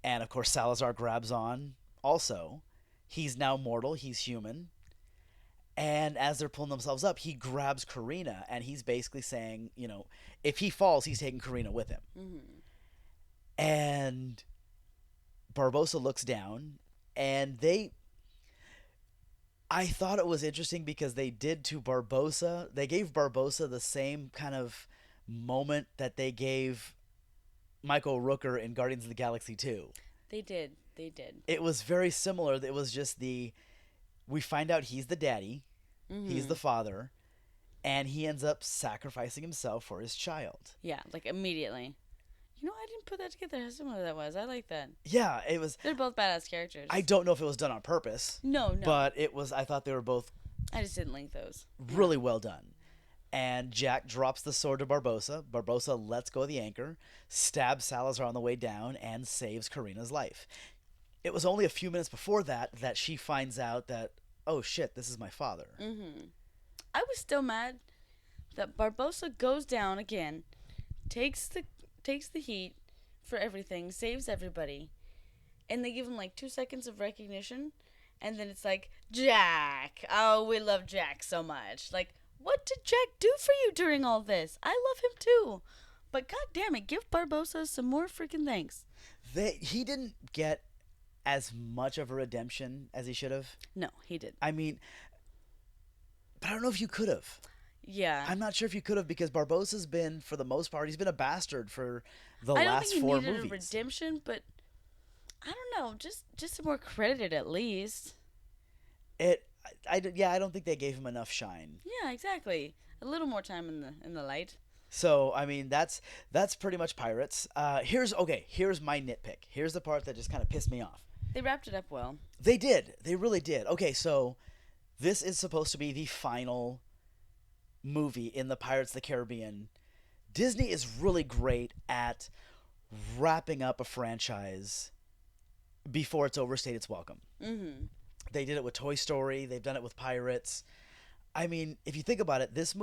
And of course Salazar grabs on also. He's now mortal, he's human. And as they're pulling themselves up, he grabs Karina, and he's basically saying, if he falls, he's taking Karina with him. And Barbosa looks down, and I thought it was interesting because they gave Barbosa the same kind of moment that they gave Michael Rooker in Guardians of the Galaxy 2. They did. It was very similar. It was just we find out he's the daddy, he's the father, and he ends up sacrificing himself for his child. Yeah, like immediately. I didn't put that together. How similar that was. I like that. Yeah, it was. They're both badass characters. I don't know if it was done on purpose. No. But it was. I thought they were both I just didn't link those. really well done. And Jack drops the sword to Barbosa. Barbosa lets go of the anchor, stabs Salazar on the way down, and saves Karina's life. It was only a few minutes before that she finds out that, oh shit, this is my father. I was still mad that Barbosa goes down again, takes the heat for everything, saves everybody, and they give him like 2 seconds of recognition, and then it's like, Jack, oh, we love Jack so much. Like, what did Jack do for you during all this? I love him too, but god damn it, give Barbosa some more freaking thanks. He didn't get as much of a redemption as he should have. No, he did. I mean, But I don't know if you could have. Yeah. I'm not sure if you could have, because Barbossa's been, for the most part, he's been a bastard for the I don't last think he 4 needed movies. a redemption, but I don't know, just some more credit at least. Yeah, I don't think they gave him enough shine. Yeah, exactly. A little more time in the light. So I mean, that's pretty much Pirates. Here's my nitpick. Here's the part that just kind of pissed me off. They wrapped it up well. They did. They really did. Okay, so this is supposed to be the final movie in the Pirates of the Caribbean. Disney is really great at wrapping up a franchise before it's overstayed its welcome. Mm-hmm. They did it with Toy Story. They've done it with Pirates. I mean, if you think about it, this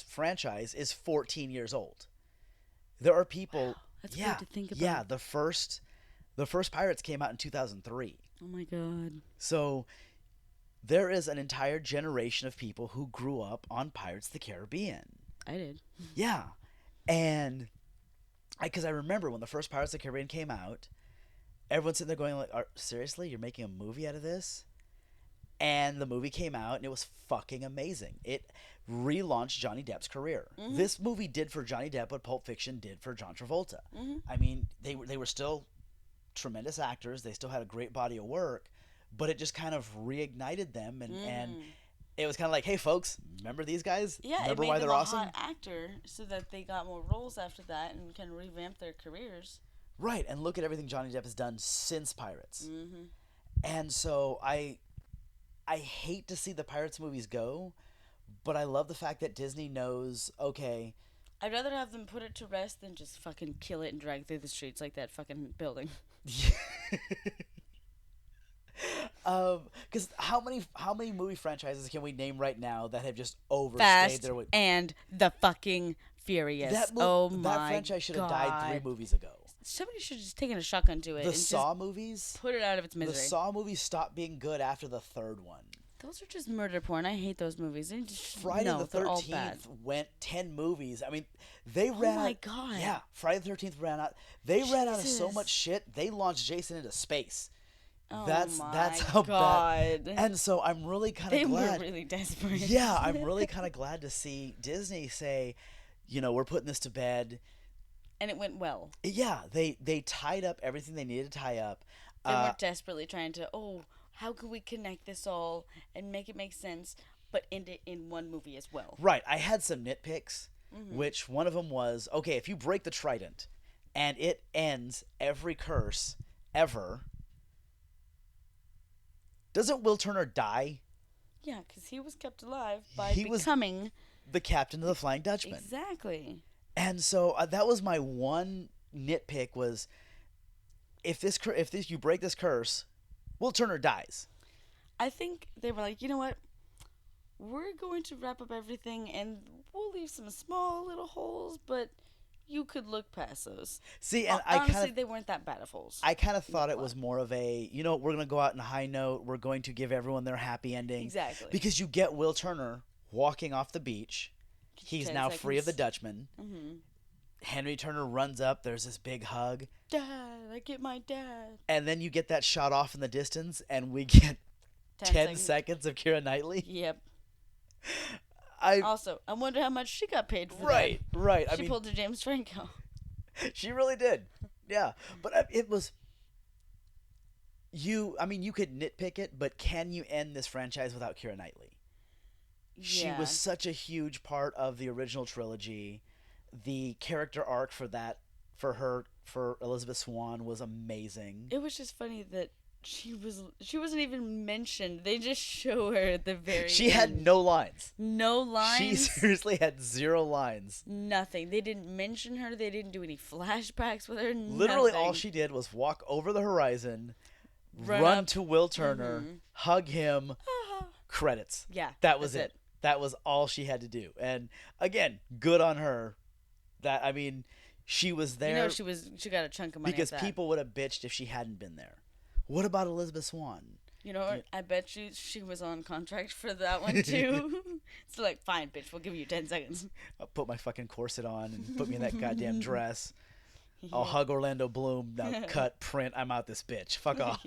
franchise is 14 years old. There are people. Wow, that's weird to think about. Yeah, the first Pirates came out in 2003. Oh my god. So there is an entire generation of people who grew up on Pirates of the Caribbean. I did. Yeah, and because I remember when the first Pirates of the Caribbean came out, everyone's sitting there going like, seriously, you're making a movie out of this? And the movie came out, and it was fucking amazing. It relaunched Johnny Depp's career. Mm-hmm. This movie did for Johnny Depp what Pulp Fiction did for John Travolta. Mm-hmm. I mean, they were still tremendous actors. They still had a great body of work, but it just kind of reignited them, and it was kind of like, hey, folks, remember these guys? Yeah, remember it made why them they're a awesome? hot actor so that they got more roles after that and can revamp their careers. Right, and look at everything Johnny Depp has done since Pirates. Mm-hmm. And so I hate to see the Pirates movies go, but I love the fact that Disney knows, okay, I'd rather have them put it to rest than just fucking kill it and drag through the streets like that fucking building. because how many movie franchises can we name right now that have just overstayed Fast their way? and the fucking Furious. That franchise should have died 3 movies ago. Somebody should have just taken a shotgun to it The and Saw just movies, put it out of its the misery. Saw movies stopped being good after the 3rd one. Those are just murder porn. I hate those movies. They just, Friday no, the they're all bad. 13th went 10 movies. I mean, they ran. Oh my out, god. Yeah, Friday the 13th ran out. They ran out of so Jesus. much shit. They launched Jason into space. Oh That's my how god. bad. And so I'm really kind They of glad. were really desperate. Yeah, I'm really kind of glad to see Disney say, we're putting this to bed. And it went well. Yeah, they tied up everything they needed to tie up. They weren't desperately trying to, how can we connect this all and make it make sense, but end it in one movie as well. Right, I had some nitpicks, which one of them was, okay, if you break the trident and it ends every curse ever, doesn't Will Turner die? Yeah, because he was kept alive by He was becoming the captain of the Flying Dutchman. exactly. And so that was my one nitpick was, if you break this curse, Will Turner dies. I think they were like, you know what? We're going to wrap up everything, and we'll leave some small little holes, but you could look past those. See, and Honestly, they weren't that bad of holes. I kind of thought it was more of a, we're going to go out on a high note. We're going to give everyone their happy ending. Exactly. Because you get Will Turner walking off the beach. He's 10 now free of the seconds. Dutchman. Mm-hmm. Henry Turner runs up. There's this big hug. Dad, I get my dad. And then you get that shot off in the distance, and we get 10 seconds of Keira Knightley. Yep. I Also, I wonder how much she got paid for Right. that. I She mean, pulled a James Franco. she really did. Yeah. But it was. You could nitpick it, but can you end this franchise without Keira Knightley? She Yeah. was such a huge part of the original trilogy. The character arc for Elizabeth Swann was amazing. It was just funny that she wasn't even mentioned. They just show her at the very She had end. no lines. No lines. She seriously had 0 lines. Nothing. They didn't mention her. They didn't do any flashbacks with her. Literally all nothing. she did was walk over the horizon, Run run up. to Will Turner, hug him, credits. Yeah. That was that's it. That was all she had to do. And again, good on her. She was there She got a chunk of money because at that. people would have bitched if she hadn't been there. What about Elizabeth Swann? You know what? I bet you she was on contract for that one too. It's like, fine, bitch, we'll give you 10 seconds. I'll put my fucking corset on and put me in that goddamn dress. I'll hug Orlando Bloom. Now cut, print, I'm out this bitch. Fuck off.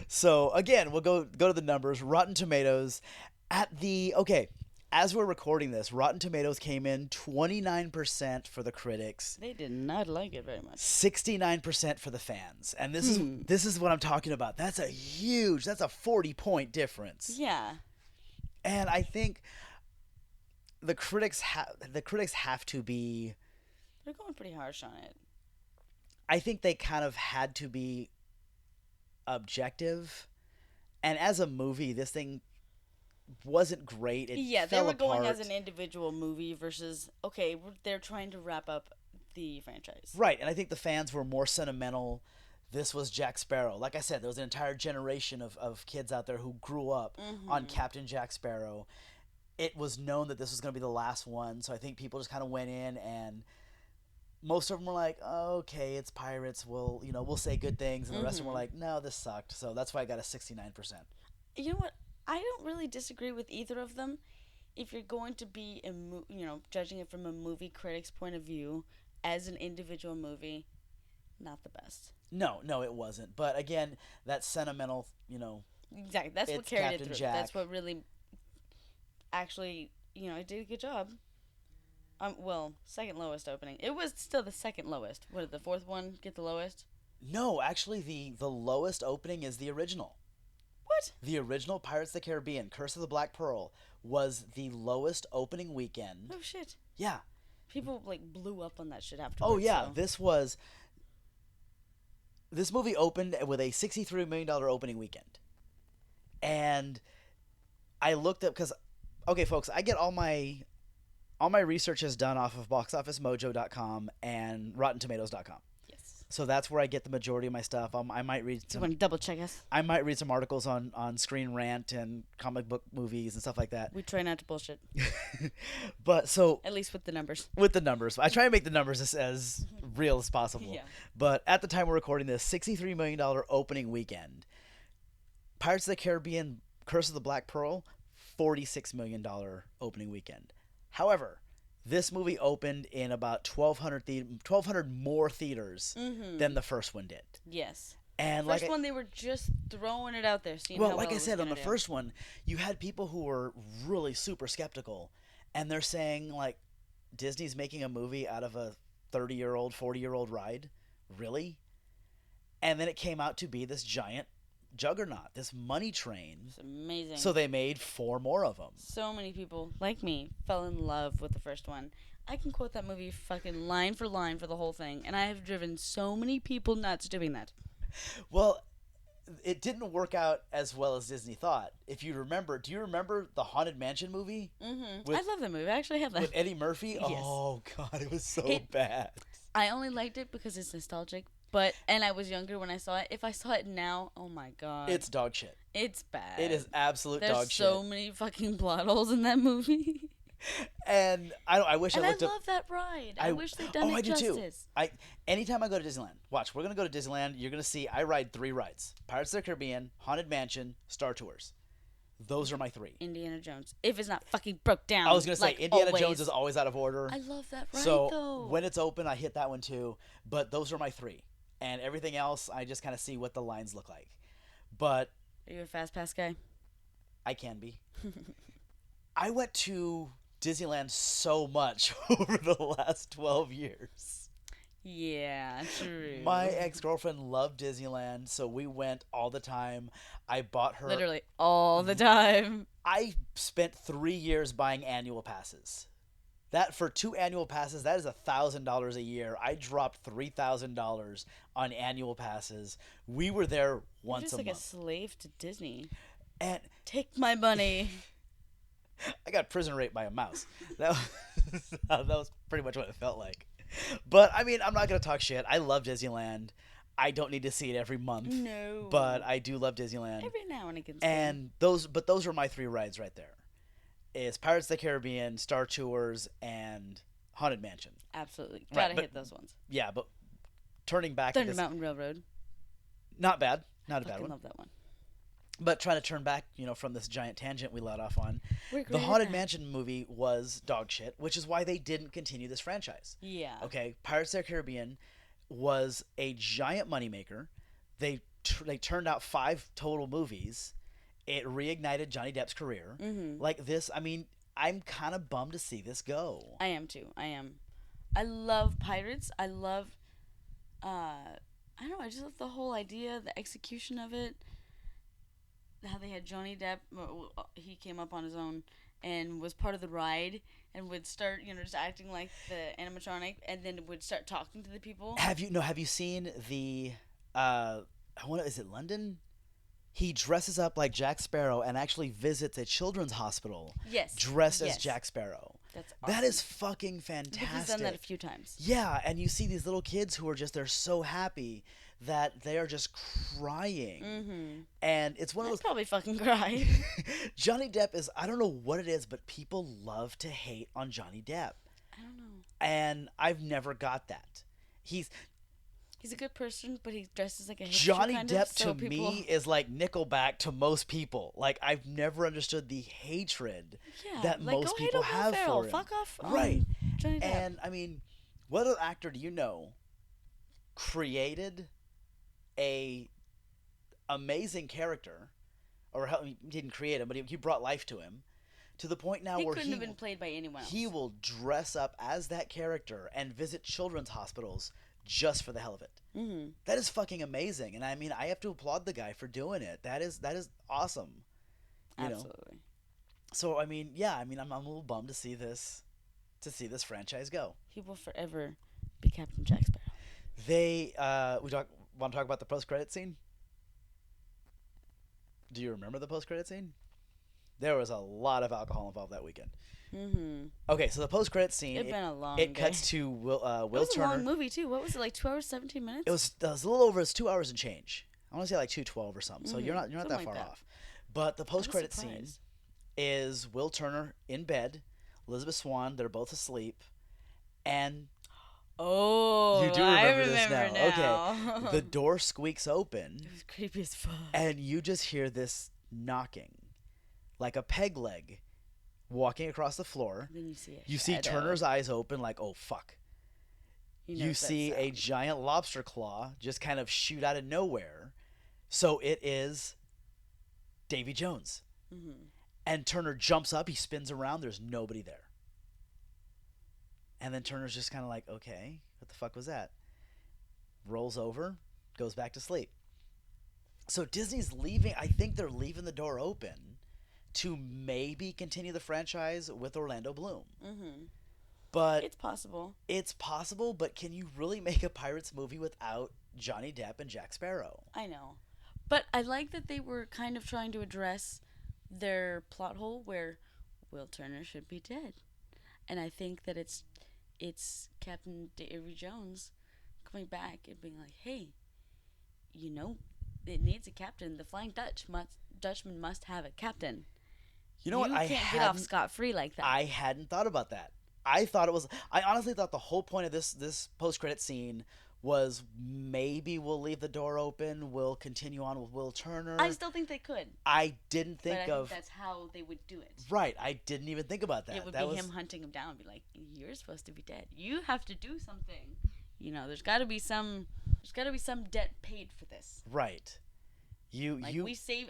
So again, we'll go to the numbers. Rotten Tomatoes at the okay. As we're recording this, Rotten Tomatoes came in 29% for the critics, They did not like it very much. 69% for the fans. And this is what I'm talking about. That's a 40-point difference. Yeah. And I think the critics have to be, They're going pretty harsh on it. I think they kind of had to be objective. And as a movie, this thing wasn't great. It Yeah, they fell were going apart. as an individual movie versus, okay, they're trying to wrap up the franchise. Right, and I think the fans were more sentimental. This was Jack Sparrow. Like I said, there was an entire generation of kids out there who grew up on Captain Jack Sparrow. It was known that this was going to be the last one, so I think people just kind of went in, and most of them were like, oh, okay, it's pirates. We'll say good things, and the rest of them were like, no, this sucked. So that's why I got a 69%. You know what? I don't really disagree with either of them. If you're going to be judging it from a movie critic's point of view as an individual movie, not the best. No, it wasn't. But again, that sentimental, Exactly. That's what It's carried Captain it through. Jack. That's what really actually, it did a good job. Well, second lowest opening. It was still the second lowest. What did the fourth one get the lowest? no, actually, the lowest opening is the original. What? The original Pirates of the Caribbean, Curse of the Black Pearl, was the lowest opening weekend. Oh shit. Yeah. People blew up on that shit afterwards. Oh yeah, so. this movie opened with a $63 million opening weekend. And I looked up, because, okay, folks, I get all my research is done off of boxofficemojo.com and rottentomatoes.com. Yes. So that's where I get the majority of my stuff. I might read You some, want to double check us? I might read some articles on Screen Rant and comic book movies and stuff like that. We try not to bullshit, But so at least with the numbers. with the numbers, I try and make the numbers as real as possible. Yeah. But at the time we're recording this, $63 million opening weekend. Pirates of the Caribbean, Curse of the Black Pearl, $46 million opening weekend. However, this movie opened in about 1,200 more theaters than the first one did. Yes. And First one, they were just throwing it out there, seeing well, how like well I it was said, on gonna the do. first one, you had people who were really super skeptical, and they're saying, like, Disney's making a movie out of a 30-year-old, 40-year-old ride? Really? And then it came out to be this giant juggernaut, this money train. It's amazing. So they made 4 more of them. So many people, like me, fell in love with the first one. I can quote that movie fucking line for line for the whole thing, and I have driven so many people nuts doing that. Well, it didn't work out as well as Disney thought. If you remember, do you remember the Haunted Mansion movie I love that movie. I actually have that. with Eddie Murphy? Yes. Oh, God, it was so It- bad. I only liked it because it's nostalgic, and I was younger when I saw it. If I saw it now, oh my god. It's dog shit. It's bad. It is absolute There's dog so shit. many fucking plot holes in that movie. And I wish And I I looked up. love that ride. I wish they'd done I it do justice. too. Anytime I go to Disneyland, watch. We're gonna go to Disneyland. You're gonna see I ride 3 rides: Pirates of the Caribbean, Haunted Mansion, Star Tours. Those are my 3. Indiana Jones. If it's not fucking broke down. I was gonna say like Indiana always. Jones is always out of order. I love that ride so though. when it's open, I hit that one too. But those are my 3, and everything else, I just kind of see what the lines look like. But Are you a fast pass guy? I can be. I went to Disneyland so much over the last 12 years. Yeah, true. My ex-girlfriend loved Disneyland, so we went all the time. I bought her. Literally all the time. I spent 3 years buying annual passes. That for 2 annual passes, that is $1,000 a year. I dropped $3,000 on annual passes. We were there You're once just a like a month, slave to Disney. and Take my money. I got prison raped by a mouse. That was pretty much what it felt like. But I mean, I'm not gonna talk shit. I love Disneyland. I don't need to see it every month, No. but I do love Disneyland. every now and again. And those are my 3 rides right there. Is Pirates of the Caribbean, Star Tours, and Haunted Mansion. absolutely Right, gotta but- hit those ones. Yeah, but turning back, Thunder this, Mountain Railroad. not bad, not a bad Fucking one. love that one. But trying to turn back, from this giant tangent we let off on, We're the great at Haunted that. Mansion movie was dog shit, which is why they didn't continue this franchise. Yeah. Okay, Pirates of the Caribbean was a giant moneymaker. They they turned out 5 total movies. It reignited Johnny Depp's career. Mm-hmm. Like this, I mean, I'm kind of bummed to see this go. I am too. I am. I love pirates. I love. I don't know. I just love the whole idea, the execution of it. How they had Johnny Depp. He came up on his own and was part of the ride and would start, just acting like the animatronic, and then would start talking to the people. Have you seen the is it London? He dresses up like Jack Sparrow and actually visits a children's hospital Yes. dressed as Yes. Jack Sparrow. That's awesome. That is fucking I think fantastic. he's done that a few times. Yeah, and you see these little kids who are they're so happy that they are just crying. Mm-hmm. And it's one of I'd those probably fucking cry. Johnny Depp is, I don't know what it is, but people love to hate on Johnny Depp. I don't know. And I've never got that. He's He's a good person, but he dresses like a hipster Johnny kind Depp of, so to me is like Nickelback to most people. Like I've never understood the hatred that like, most go hate people on Will have Ferrell. for him. Fuck off, Right. Johnny Depp. And I mean, what other actor do you know created a amazing character, or he didn't create him, but he brought life to him, to the point now he where couldn't have been played by anyone else. he will dress up as that character and visit children's hospitals just for the hell of it. Mm-hmm. That is fucking amazing, and I mean, I have to applaud the guy for doing it. That is awesome. You know? Absolutely. So I mean, yeah, I mean, I'm a little bummed to see this franchise go. He will forever be Captain Jack Sparrow. They want to talk about the post-credit scene? Do you remember the post-credit scene? There was a lot of alcohol involved that weekend. Mm-hmm. Okay, so the post-credit scene, It's been a long it day. cuts to Will It was Turner. a long movie too. What was it, like 2 hours 17 minutes? It was a little over. It's 2 hours and change. I want to say like 2:12 or something. So you're not Something that like far that. off. But the post-credit scene surprised. is Will Turner in bed, Elizabeth Swann. They're both asleep, and Oh, you do I remember this remember now. now. Okay, the door squeaks open, It was creepy as fuck. and you just hear this knocking, like a peg leg, walking across the floor. Then you see a You see shadow. Turner's eyes open, like, oh fuck. know You it's that see a sound. giant lobster claw just kind of shoot out of nowhere. So it is Davy Jones. Mhm. And Turner jumps up, he spins around, there's nobody there. And then Turner's just kind of like, okay, what the fuck was that? Rolls over, goes back to sleep. So Disney's leaving, I think they're leaving the door open to maybe continue the franchise with Orlando Bloom. Mhm. But It's possible. it's possible, but can you really make a Pirates movie without Johnny Depp and Jack Sparrow? I know. But I like that they were kind of trying to address their plot hole where Will Turner should be dead. And I think that it's Captain Davy Jones coming back and being like, hey, it needs a captain. The Flying Dutchman must have a captain. You know what? You can't get off scot-free like that. I hadn't thought about that. I honestly thought the whole point of this post-credit scene was maybe we'll leave the door open, we'll continue on with Will Turner. I still think they could. I didn't But I think think of that's how they would do it. right. I didn't even think about that. It would that be was him hunting him down and be like, you're supposed to be dead. You have to do something. There's got to be some debt paid for this. right. Like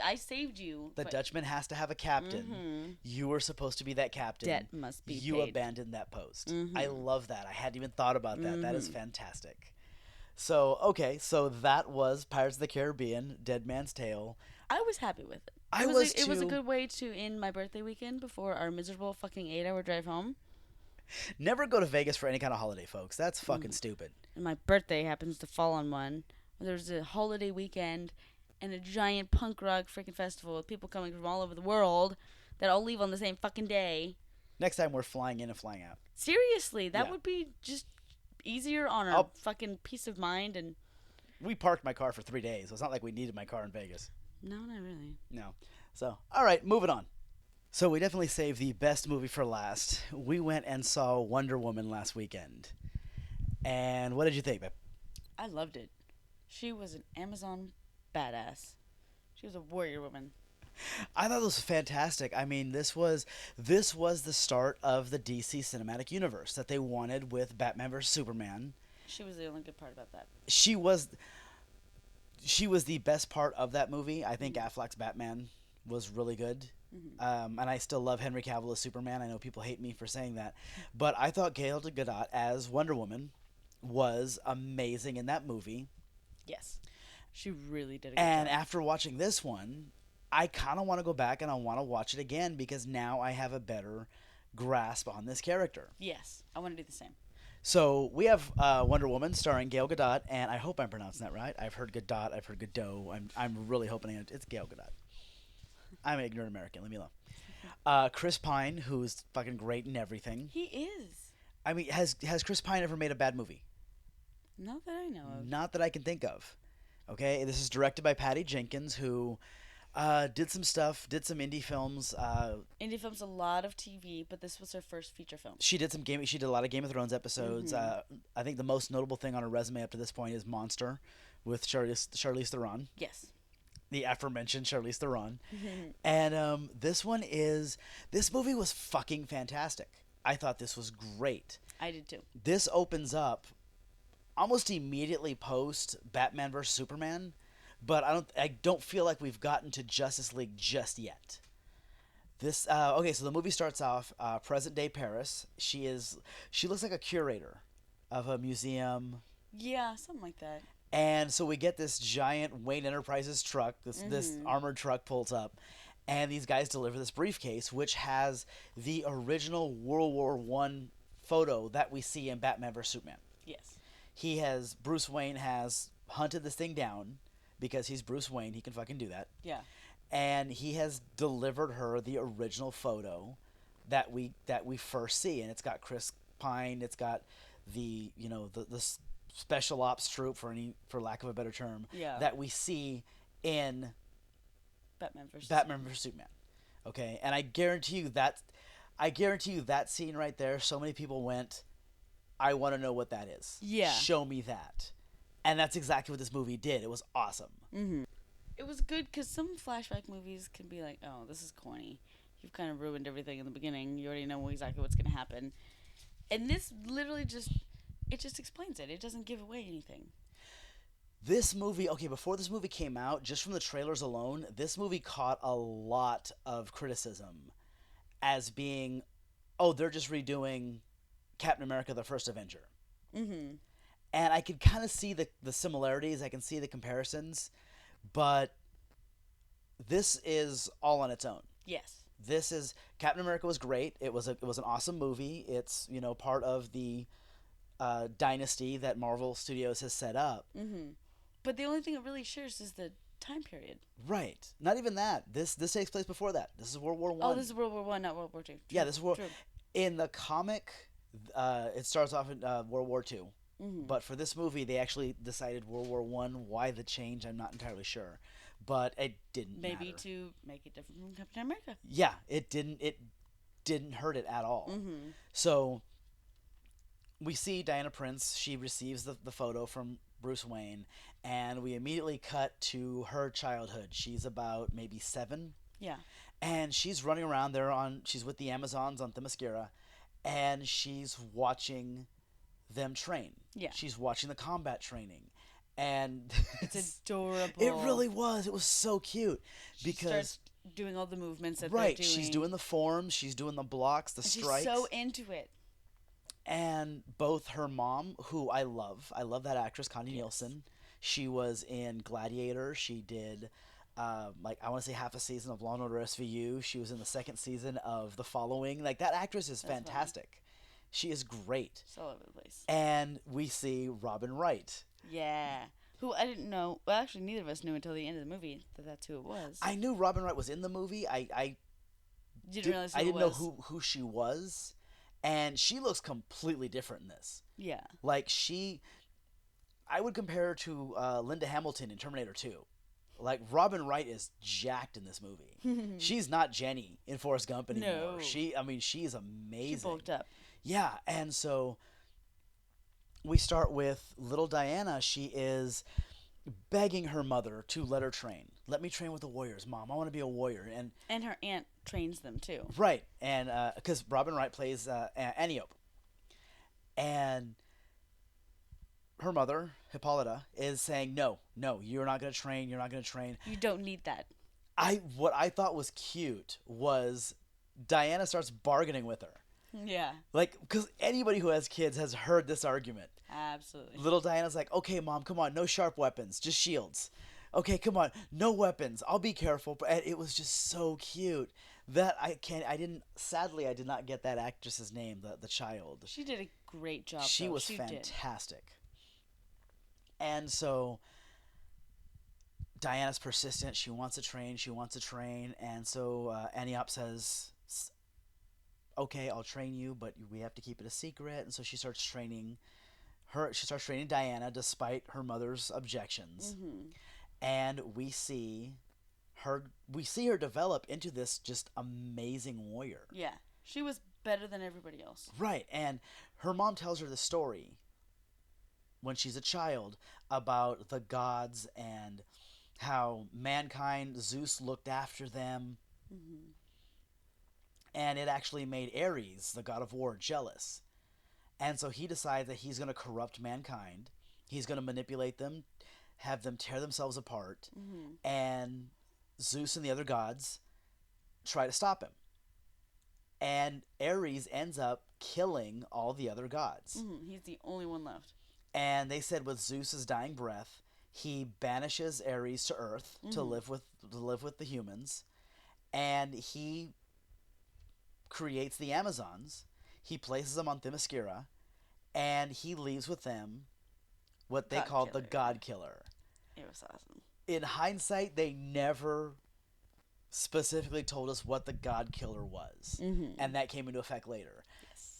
I saved you. The but Dutchman has to have a captain. Mhm. You were supposed to be that captain. Debt must be You paid. abandoned that post. Mhm. I love that. I hadn't even thought about that. That is Mhm. fantastic. So, okay, so that was Pirates of the Caribbean, Dead Man's Tale. I was happy with it. I It was It was a too. good way to end my birthday weekend before our miserable fucking 8-hour drive home. Never go to Vegas for any kind of holiday, folks. That's fucking Mm. stupid. And my birthday happens to fall on one. There's a holiday weekend and a giant punk rock freaking festival with people coming from all over the world that all leave on the same fucking day. Next time we're flying in and flying out. Seriously, that Yeah. would be just easier on our I'll- fucking peace of mind. And We parked my car for 3 days, so it's not like we needed my car in Vegas. no, not really. No. So, all right, moving on. So we definitely saved the best movie for last. We went and saw Wonder Woman last weekend. And what did you think, babe? I loved it. She was an Amazon badass. She was a warrior woman. I thought this was fantastic. I mean, this was the start of the DC cinematic universe that they wanted with Batman vs Superman. She was the only good part about that. She was she was the best part of that movie. I think Affleck's Batman was really good. And I still love Henry Cavill as Superman. I know people hate me for saying that, but I thought Gail Gadot as Wonder Woman was amazing in that movie. Yes. She really did a good And job. after watching this one, I kind of want to go back and I want to watch it again because now I have a better grasp on this character. Yes. I want to do the same. So we have Wonder Woman starring Gail Gadot, and I hope I'm pronouncing that right. I've heard Gadot, I've heard Godot. I'm really hoping it's Gail Gadot. I'm an ignorant American. Leave me alone. Chris Pine, who's fucking great in everything. He is. I mean, has Chris Pine ever made a bad movie? Not that I know of. Not that I can think of. Okay, this is directed by Patty Jenkins, who did some stuff, did some indie films. Indie films, a lot of TV, but this was her first feature film. She did a lot of Game of Thrones episodes. I think the most notable thing on her resume up to this point is Monster, with Charlize Theron, Yes. the aforementioned Charlize Theron. And this movie was fucking fantastic. I thought this was great. I did too. This opens up almost immediately post Batman vs Superman, but I don't feel like we've gotten to Justice League just yet. This okay, so the movie starts off present day Paris. She looks like a curator of a museum, Yeah, something like that. and so we get this giant Wayne Enterprises truck. This armored truck pulls up, and these guys deliver this briefcase, which has the original World War I photo that we see in Batman vs Superman. Yes. Bruce Wayne has hunted this thing down because he's Bruce Wayne. He can fucking do that. Yeah. And he has delivered her the original photo that we first see, and it's got Chris Pine. It's got the special ops troop, for lack of a better term, Yeah. that we see in Batman vs. Superman. Okay, and I guarantee you that scene right there. So many people went, I want to know what that is. Yeah. Show me that. And that's exactly what this movie did. It was awesome. It was good because some flashback movies can be like, oh, this is corny. You've kind of ruined everything in the beginning. You already know exactly what's going to happen. And this literally just explains it. It doesn't give away anything. This movie, okay, before this movie came out, just from the trailers alone, this movie caught a lot of criticism as being, oh, they're just redoing Captain America: The First Avenger. Mm-hmm. And I could kind of see the similarities. I can see the comparisons. But this is all on its own. Yes. Captain America was great. It was an awesome movie. It's part of the dynasty that Marvel Studios has set up. Mm-hmm. But the only thing it really shares is the time period. Right. Not even that. This takes place before that. This is World War One. Oh, this is World War One, not World War Two. Yeah, this is World. True. In the comic, it starts off in World War Two. Mm-hmm. But for this movie, they actually decided World War One. Why the change? I'm not entirely sure, but it didn't. Maybe matter. to make it different from Captain America. Yeah, it didn't. It didn't hurt it at all. Mm-hmm. So we see Diana Prince. She receives the photo from Bruce Wayne, and we immediately cut to her childhood. She's about maybe 7, Yeah. and she's running around there she's with the Amazons on Themyscira, and she's watching them train. Yeah. She's watching the combat training, and It's adorable. it really was. It was so cute She because starts doing all the movements that right, they're doing. she's doing the forms, she's doing the blocks, the And strikes. She's so into it. And both her mom, who I love that actress, Connie Nielsen. She was in Gladiator. She did, I want to say half a season of Law & Order SVU. She was in the second season of The Following. That actress is That's fantastic. She is great. It's all over the place. And we see Robin Wright. Yeah. Who I didn't know. Well, actually, neither of us knew until the end of the movie that that's who it was. I knew Robin Wright was in the movie. I didn't realize who I it didn't know was. who she was. And she looks completely different in this. Yeah. I would compare her to Linda Hamilton in Terminator 2. Robin Wright is jacked in this movie. She's not Jenny in Forrest Gump anymore. No. She's amazing. She bulked up. Yeah, and so we start with little Diana. She is begging her mother to let her train. Let me train with the warriors, Mom. I want to be a warrior. And her aunt trains them too. Right, and because Robin Wright plays Antiope, and her mother, Hippolyta, is saying, no, no, you're not going to train, you're not going to train. You don't need that. What I thought was cute was Diana starts bargaining with her. Yeah, Like, because anybody who has kids has heard this argument. absolutely. Little Diana's like, okay, Mom, come on, no sharp weapons, just shields. Okay, come on, no weapons, I'll be careful. And it was just so cute that sadly, I did not get that actress's name, the child. She did a great job. She though. was She did. fantastic. And so Diana's persistent. She wants to train. She wants to train. And so Aniop says, okay, I'll train you, but we have to keep it a secret. And so she starts training her. She starts training Diana despite her mother's objections. Mm-hmm. And we see her develop into this just amazing warrior. Yeah, she was better than everybody else. Right. And her mom tells her the story when she's a child about the gods and how mankind, Zeus looked after them. Mm-hmm. And it actually made Ares, the god of war, jealous. And so he decides that he's going to corrupt mankind. He's going to manipulate them, have them tear themselves apart. Mm-hmm. And Zeus and the other gods try to stop him. And Ares ends up killing all the other gods. Mm-hmm. He's the only one left. And they said with Zeus's dying breath, he banishes Ares to Earth to live with the humans, and he creates the Amazons. He places them on Themyscira, and he leaves with them what they God called the Killer. God Killer. It was awesome. In hindsight, they never specifically told us what the God Killer was, Mm-hmm. and that came into effect later. Yes.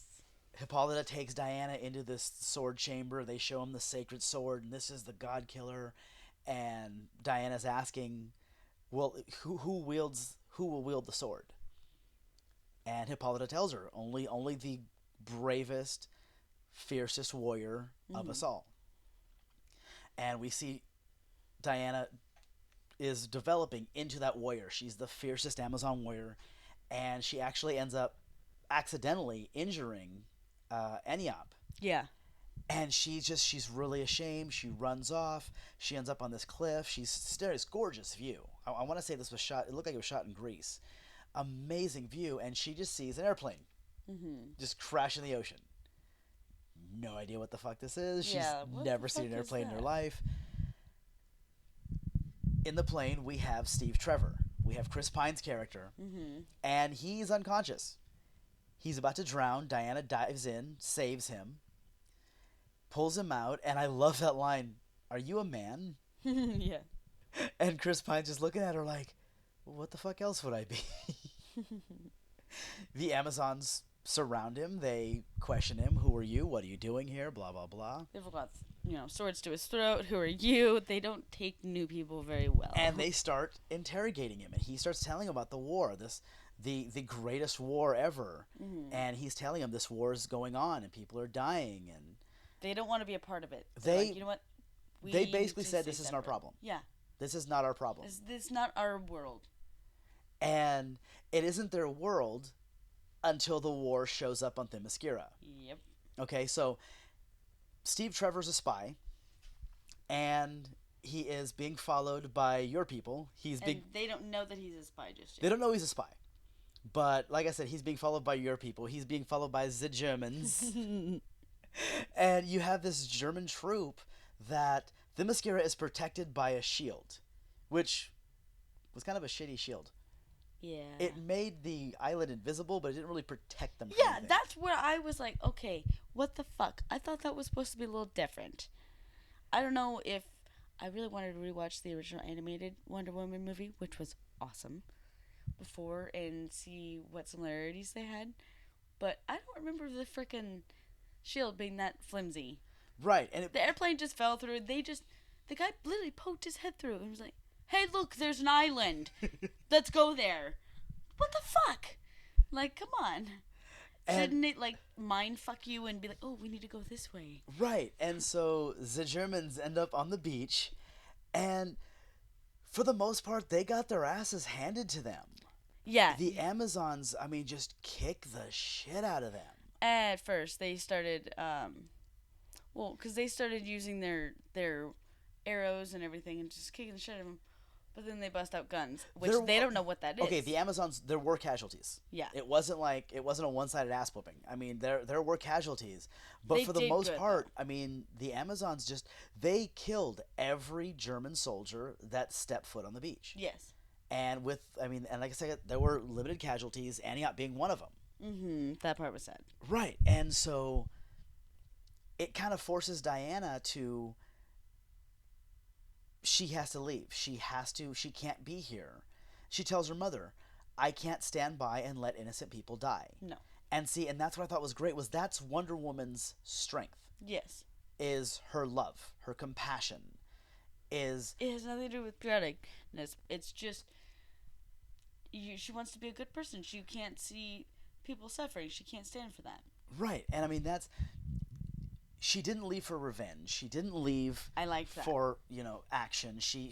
Hippolyta takes Diana into this sword chamber. They show him the sacred sword, and this is the God Killer. And Diana's asking, "Well, who will wield the sword?" And Hippolyta tells her, "Only the bravest, fiercest warrior of us all." And we see Diana is developing into that warrior. She's the fiercest Amazon warrior, and she actually ends up accidentally injuring Eniop. Yeah. And she's really ashamed. She runs off. She ends up on this cliff. She's staring this gorgeous view. I want to say this was shot. It looked like it was shot in Greece. Amazing view, and she just sees an airplane just crash in the ocean. No idea what the fuck this is. She's Yeah, what never the seen an fuck is airplane in her that? life. In the plane, we have Steve Trevor. We have Chris Pine's character, and he's unconscious. He's about to drown. Diana dives in, saves him, pulls him out, and I love that line, "Are you a man?" Yeah. And Chris Pine's just looking at her like, well, what the fuck else would I be? The Amazons surround him. They question him. Who are you? What are you doing here? Blah, blah, blah. They've got, swords to his throat. Who are you? They don't take new people very well. And they start interrogating him. And he starts telling about the war, the greatest war ever. And he's telling them this war is going on and people are dying. And they don't want to be a part of it. They're They- like, you know what? they basically just said stay this is our separate." problem. Yeah. This is not our problem. This is not our world. And it isn't their world until the war shows up on Themyscira. Yep. Okay, so Steve Trevor's a spy, and he is being followed by your people. And they don't know that he's a spy just They yet. don't know he's a spy. But like I said, he's being followed by your people. He's being followed by the Germans. And you have this German troop that Themyscira is protected by a shield, which was kind of a shitty shield. Yeah. It made the island invisible, but it didn't really protect them from Yeah, anything. that's where I was like, okay, what the fuck? I thought that was supposed to be a little different. I don't know if I really wanted to rewatch the original animated Wonder Woman movie, which was awesome, before and see what similarities they had. But I don't remember the frickin' shield being that flimsy. Right, and The airplane just fell through. The guy literally poked his head through and was like, hey, look, there's an island. Let's go there. What the fuck? Like, come on. And- Shouldn't it, like, mind fuck you and be like, oh, we need to go this way? Right, and so the Germans end up on the beach, and for the most part, they got their asses handed to them. Yeah. The Amazons, I mean, just kick the shit out of them. At first, they started, Well, because they started using their arrows and everything and just kicking the shit out of them. But then they bust out guns, which There they wa- don't know what that is. Okay, the Amazons, there were casualties. Yeah. It wasn't a one-sided ass whooping. I mean, there were casualties, but They for the did most good, part, I mean, the Amazons they killed every German soldier that stepped foot on the beach. Yes. And and like I said, there were limited casualties, Antioch being one of them. Mm-hmm. That part was sad. Right. And so it kind of forces Diana to she has to leave. She can't be here. She tells her mother, I can't stand by and let innocent people die. No. And that's what I thought was great was that's Wonder Woman's strength Yes. is her love, her compassion, is It has nothing to do with patrioticness. It's just she wants to be a good person. She can't see people suffering. She can't stand for that. right. And I mean that's she didn't leave for revenge. She didn't leave I liked that. for, action. She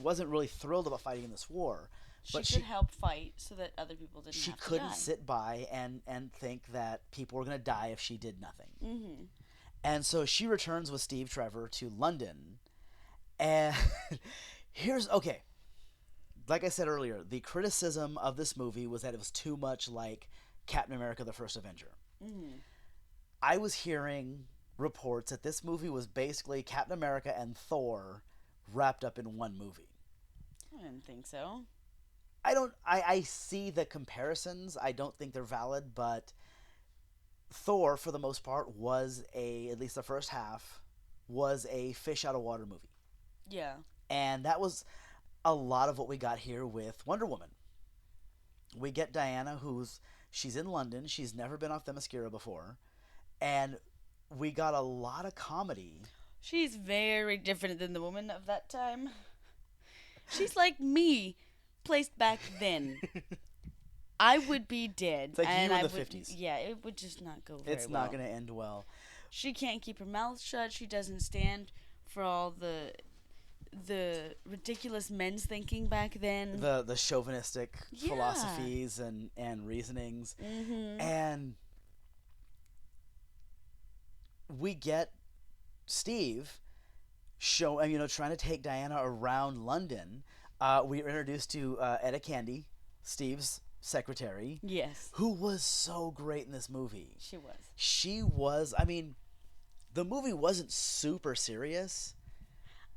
wasn't really thrilled about fighting in this war. She But could help fight so that other people didn't she have to couldn't die. sit by and think that people were going to die if she did nothing. Mm-hmm. And so she returns with Steve Trevor to London. And okay. Like I said earlier, the criticism of this movie was that it was too much like Captain America the First Avenger. Mm-hmm. I was hearing reports that this movie was basically Captain America and Thor wrapped up in one movie. I didn't think so. I see the comparisons. I don't think they're valid, but Thor, for the most part, at least the first half, was a fish out of water movie. Yeah. And that was a lot of what we got here with Wonder Woman. We get Diana, she's in London. She's never been off Themyscira before. And we got a lot of comedy. She's very different than the woman of that time. She's like me, placed back then. I would be dead. It's like and you in I the would, 50s. Yeah, it would just not go very It's well. not going to end well. She can't keep her mouth shut. She doesn't stand for all the ridiculous men's thinking back then. The chauvinistic Yeah. philosophies and reasonings. Mm-hmm. And we get Steve trying to take Diana around London. We were introduced to Etta Candy, Steve's secretary, Yes, who was so great in this movie. she was. The movie wasn't super serious.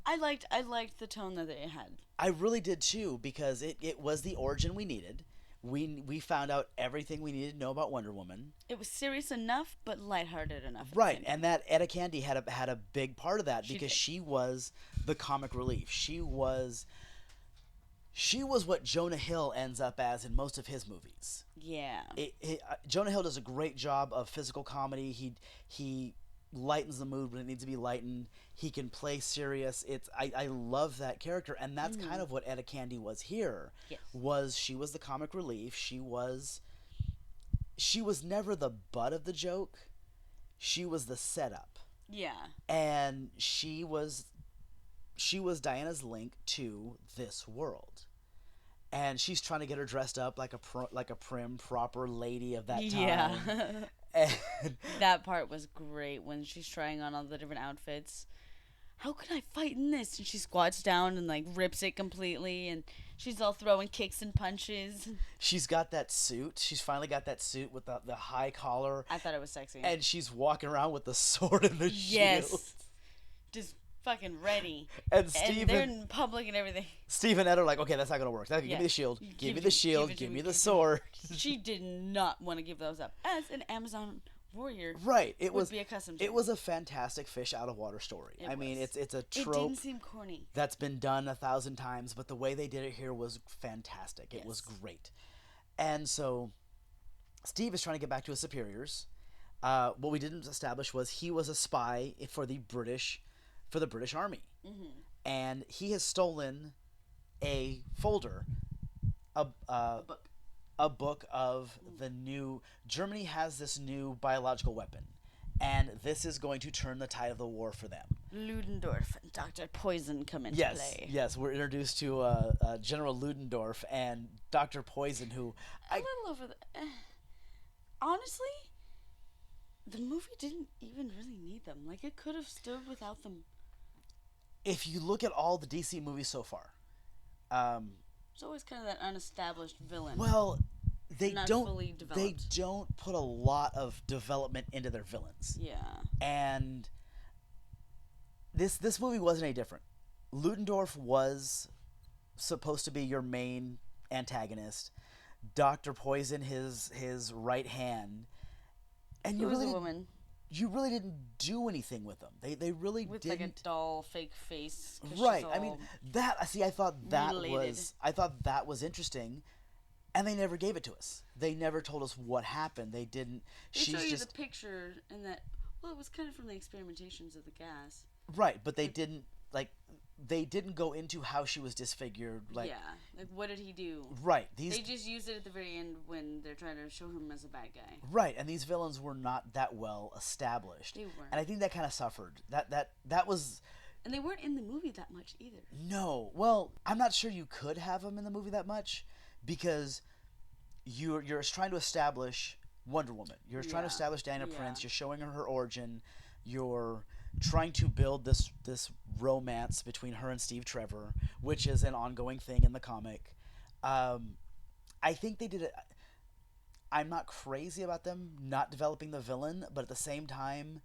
I liked the tone that it had. I really did too, because it was the origin we needed. We found out everything we needed to know about Wonder Woman. It was serious enough, but lighthearted enough. at the Right, same and time. that Etta Candy had a big part of that She because did. she was the comic relief. She was what Jonah Hill ends up as in most of his movies. Yeah. Jonah Hill does a great job of physical comedy. He lightens the mood when it needs to be lightened. He can play serious. I love that character, and that's kind of what Etta Candy was here. Yes. She was the comic relief. She was never the butt of the joke. She was the setup, Yeah. and she was Diana's link to this world. And she's trying to get her dressed up like a prim, proper lady of that time. Yeah. And That part was great when she's trying on all the different outfits. How can I fight in this? And she squats down and like rips it completely, and she's all throwing kicks and punches. she's got that suit. She's finally got that suit with the high collar, I thought it was sexy. and she's walking around with the sword and the shield. Yes. Just fucking ready. And And they're Steve in public and everything. and Ed are like, okay, that's not gonna work. Give Yeah. me the shield. Give Give me it the to- shield. give it to Give me, me give the it to me. sword. She did not want to give those up. As an Amazon warrior Right. It would was. be accustomed to. It was a fantastic fish out of water story. It I mean, was. it's a It trope didn't seem corny. that's been done 1,000 times, but the way they did it here was fantastic. It was Yes. great. And so Steve is trying to get back to his superiors. What we didn't establish was he was a spy for the British Army. Mm-hmm. And he has stolen a folder, a book of the new. Germany has this new biological weapon, and this is going to turn the tide of the war for them. Ludendorff and Dr. Poison come into play. Yes, we're introduced to General Ludendorff and Dr. Poison, who A little over the. Honestly, the movie didn't even really need them. Like, it could have stood without them. If you look at all the DC movies so far, It's always kind of that unestablished villain. well, they Not don't fully they developed. don't put a lot of development into their villains. Yeah. And this movie wasn't any different. Ludendorff was supposed to be your main antagonist. Dr. Poison his right hand. And It you was really a didn't, woman you really didn't do anything with them. They really with didn't. like a doll fake face. 'cause Right. she's I mean, all- I thought that mutilated. was interesting, and they never gave it to us. They never told us what happened. They didn't. they show She's you just the picture and that. Well, it was kind of from the experimentations of the gas. right, but they didn't they didn't go into how she was disfigured. Like yeah. Like, what did he do? right, these They just used it at the very end when they're trying to show him as a bad guy. right, and these villains were not that well established. They weren't. And I think that kind of suffered. That was And they weren't in the movie that much either. no. Well, I'm not sure you could have them in the movie that much because you're trying to establish Wonder Woman. You're trying to Yeah. establish Diana Yeah. Prince. You're showing her origin. You're trying to build this romance between her and Steve Trevor, which is an ongoing thing in the comic. I think they did it. I'm not crazy about them not developing the villain, but at the same time,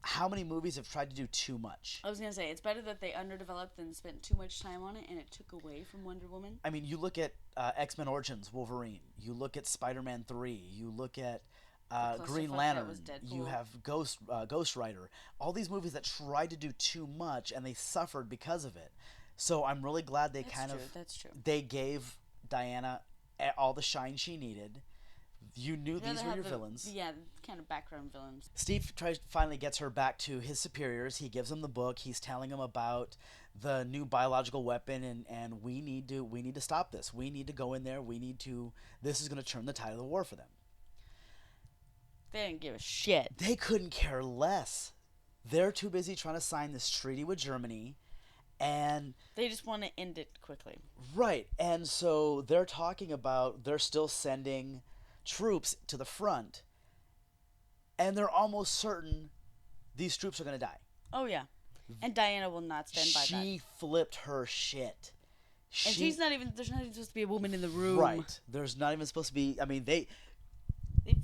how many movies have tried to do too much? I was gonna say it's better that they underdeveloped and spent too much time on it, and it took away from Wonder Woman. I mean, you look at X-Men Origins Wolverine. You look at Spider-Man 3. You look at Green clusterfuck that Lantern. was Deadpool. You have Ghost Rider. All these movies that tried to do too much and they suffered because of it. So I'm really glad they That's true. they gave Diana all the shine she needed. You knew these were your villains. Yeah, kind of background villains. Steve finally gets her back to his superiors. He gives them the book. He's telling them about the new biological weapon, and we need to stop this. We need to go in there. This is going to turn the tide of the war for them. They didn't give a shit. They couldn't care less. They're too busy trying to sign this treaty with Germany, and They just want to end it quickly. right, and so they're talking about they're still sending troops to the front, and they're almost certain these troops are going to die. Oh yeah, and Diana will not stand by that. She flipped her shit. And she's not even. There's not even supposed to be a woman in the room. right. There's not even supposed to be. I mean, they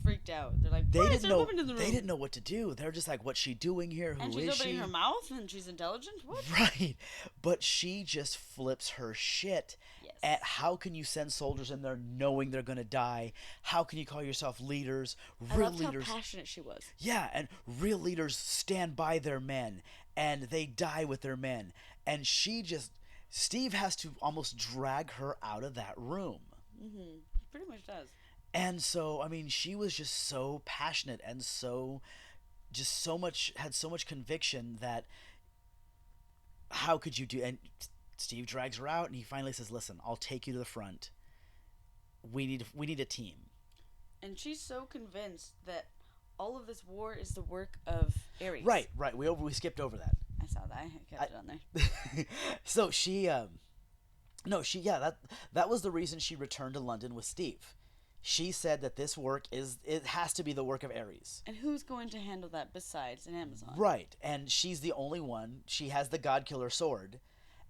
freaked out. They're like, they why is didn't there know. a woman in the room? They didn't know what to do. They're just like, what's she doing here? And Who she's is opening she? her mouth, and she's intelligent. What? Right, but she just flips her shit. Yes. At how can you send soldiers in there knowing they're gonna die? How can you call yourself leaders? I Real loved how leaders. passionate she was. Yeah, and real leaders stand by their men and they die with their men. And Steve has to almost drag her out of that room. Mm-hmm. Pretty much does. And so, I mean, she was just so passionate and had so much conviction that how could you do? And Steve drags her out and he finally says, listen, I'll take you to the front. We need a team. And she's so convinced that all of this war is the work of Ares. Right. We skipped over that. I saw that. I kept it on there. So that was the reason she returned to London with Steve. She said that this work it has to be the work of Ares. And who's going to handle that besides an Amazon? Right, and she's the only one. She has the God Killer sword,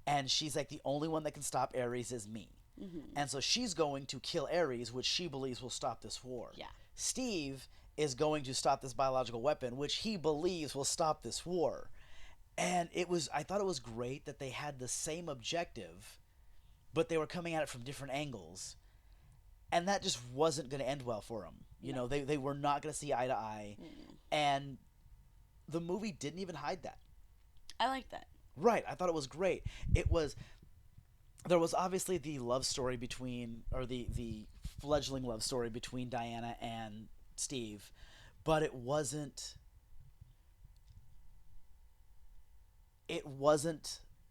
and she's like the only one that can stop Ares is me. Mm-hmm. And so she's going to kill Ares, which she believes will stop this war. Yeah. Steve is going to stop this biological weapon, which he believes will stop this war. And I thought it was great that they had the same objective, but they were coming at it from different angles. And that just wasn't going to end well for them. You know, they were not going to see eye to eye. And the movie didn't even hide that. I like that. Right. I thought it was great. There was obviously the love story the fledgling love story between Diana and Steve, but it wasn't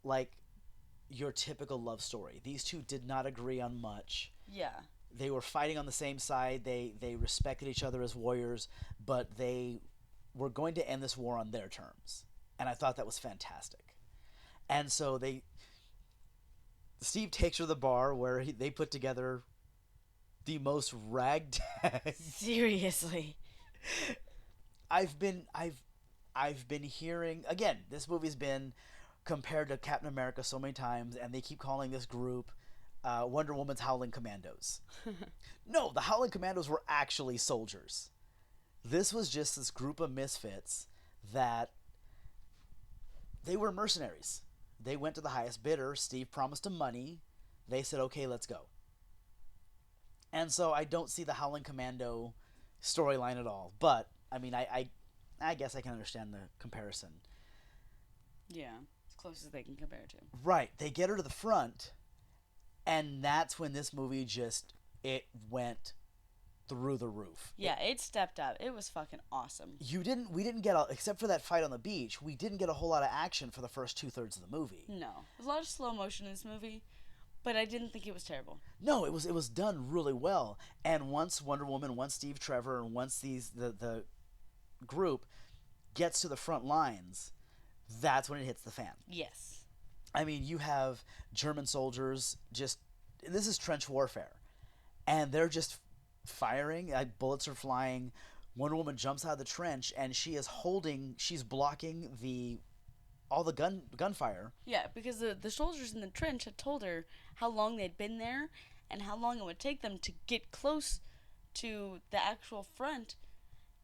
like your typical love story. These two did not agree on much. Yeah. They were fighting on the same side. They respected each other as warriors, but they were going to end this war on their terms. And I thought that was fantastic. And so Steve takes her to the bar where they put together the most ragtag. Seriously. I've been hearing again. This movie's been compared to Captain America so many times, and they keep calling this group Wonder Woman's Howling Commandos. No, the Howling Commandos were actually soldiers. This was just this group of misfits that they were mercenaries. They went to the highest bidder. Steve promised them money. They said, okay, let's go. And so I don't see the Howling Commando storyline at all. But, I mean, I guess I can understand the comparison. Yeah, as close as they can compare to. Right. They get her to the front, and that's when this movie it went through the roof. Yeah, it stepped up. It was fucking awesome. We didn't get, except for that fight on the beach, we didn't get a whole lot of action for the first 2/3 of the movie. No. There's a lot of slow motion in this movie, but I didn't think it was terrible. No, it was done really well. And once Wonder Woman, once Steve Trevor, and once the group gets to the front lines, that's when it hits the fan. Yes. I mean, you have German soldiers this is trench warfare, and they're just firing. Bullets are flying. Wonder Woman jumps out of the trench, and she's blocking all the gunfire. Yeah, because the soldiers in the trench had told her how long they'd been there and how long it would take them to get close to the actual front,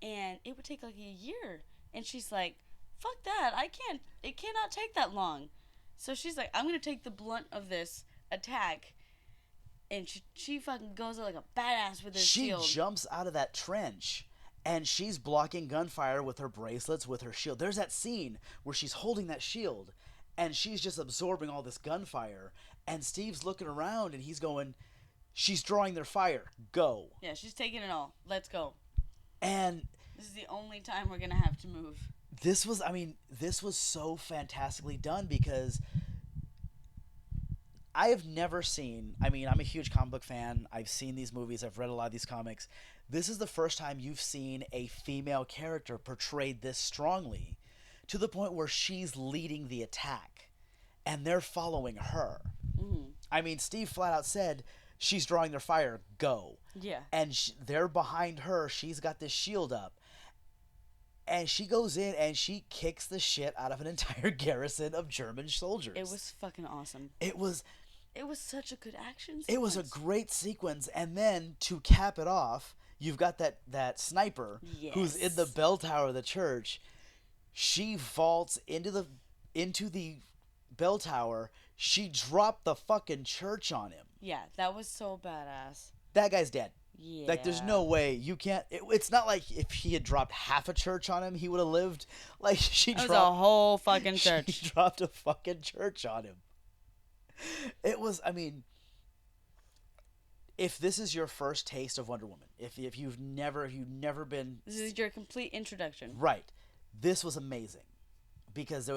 and it would take like a year. And she's like, fuck that, it cannot take that long. So she's like, I'm gonna take the blunt of this attack, and she fucking goes out like a badass with her shield. She jumps out of that trench, and she's blocking gunfire with her bracelets, with her shield. There's that scene where she's holding that shield, and she's just absorbing all this gunfire, and Steve's looking around, and he's going, she's drawing their fire. Go. Yeah, she's taking it all. Let's go. And This is the only time we're gonna have to move. this was so fantastically done because I have never seen, I'm a huge comic book fan. I've seen these movies. I've read a lot of these comics. This is the first time you've seen a female character portrayed this strongly to the point where she's leading the attack and they're following her. Mm-hmm. Steve flat out said, she's drawing their fire, go. Yeah. And they're behind her. She's got this shield up. And she goes in and she kicks the shit out of an entire garrison of German soldiers. It was fucking awesome. It was such a good action sequence. It was a great sequence. And then to cap it off, you've got that sniper who's in the bell tower of the church. She vaults into the bell tower. She dropped the fucking church on him. Yeah, that was so badass. That guy's dead. Yeah. Like, there's no way you can't. It's not like if he had dropped half a church on him, he would have lived. Like, It was a whole fucking She church. dropped a fucking church on him. It was, if this is your first taste of Wonder Woman, if you've never been This is your complete introduction. right, this was amazing because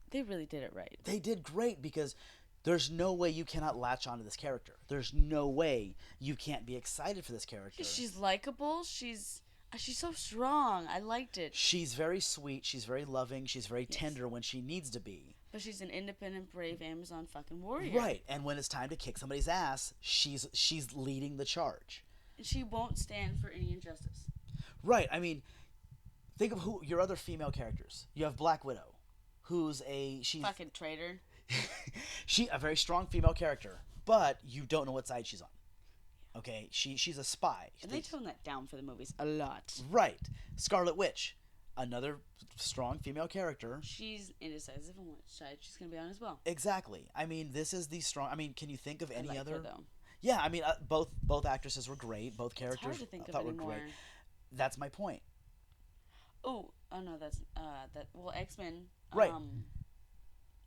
They really did it right. they did great because there's no way you cannot latch onto this character. There's no way you can't be excited for this character. She's likable. She's so strong. I liked it. She's very sweet. She's very loving. She's very tender when she needs to be. But she's an independent, brave Amazon fucking warrior. Right, and when it's time to kick somebody's ass, she's leading the charge. And she won't stand for any injustice. Right. Think of your other female characters. You have Black Widow, she's Fucking traitor. a very strong female character, but you don't know what side she's on. Okay, she's a spy. And they tone that down for the movies a lot. Right. Scarlet Witch, another strong female character. She's indecisive on which side she's going to be on as well. Exactly. This is the strong. Can you think of any I like other? her, though. Yeah, both actresses were great. Both characters It's hard to think I of thought were anymore. great. That's my point. Oh no, that's X-Men. Right.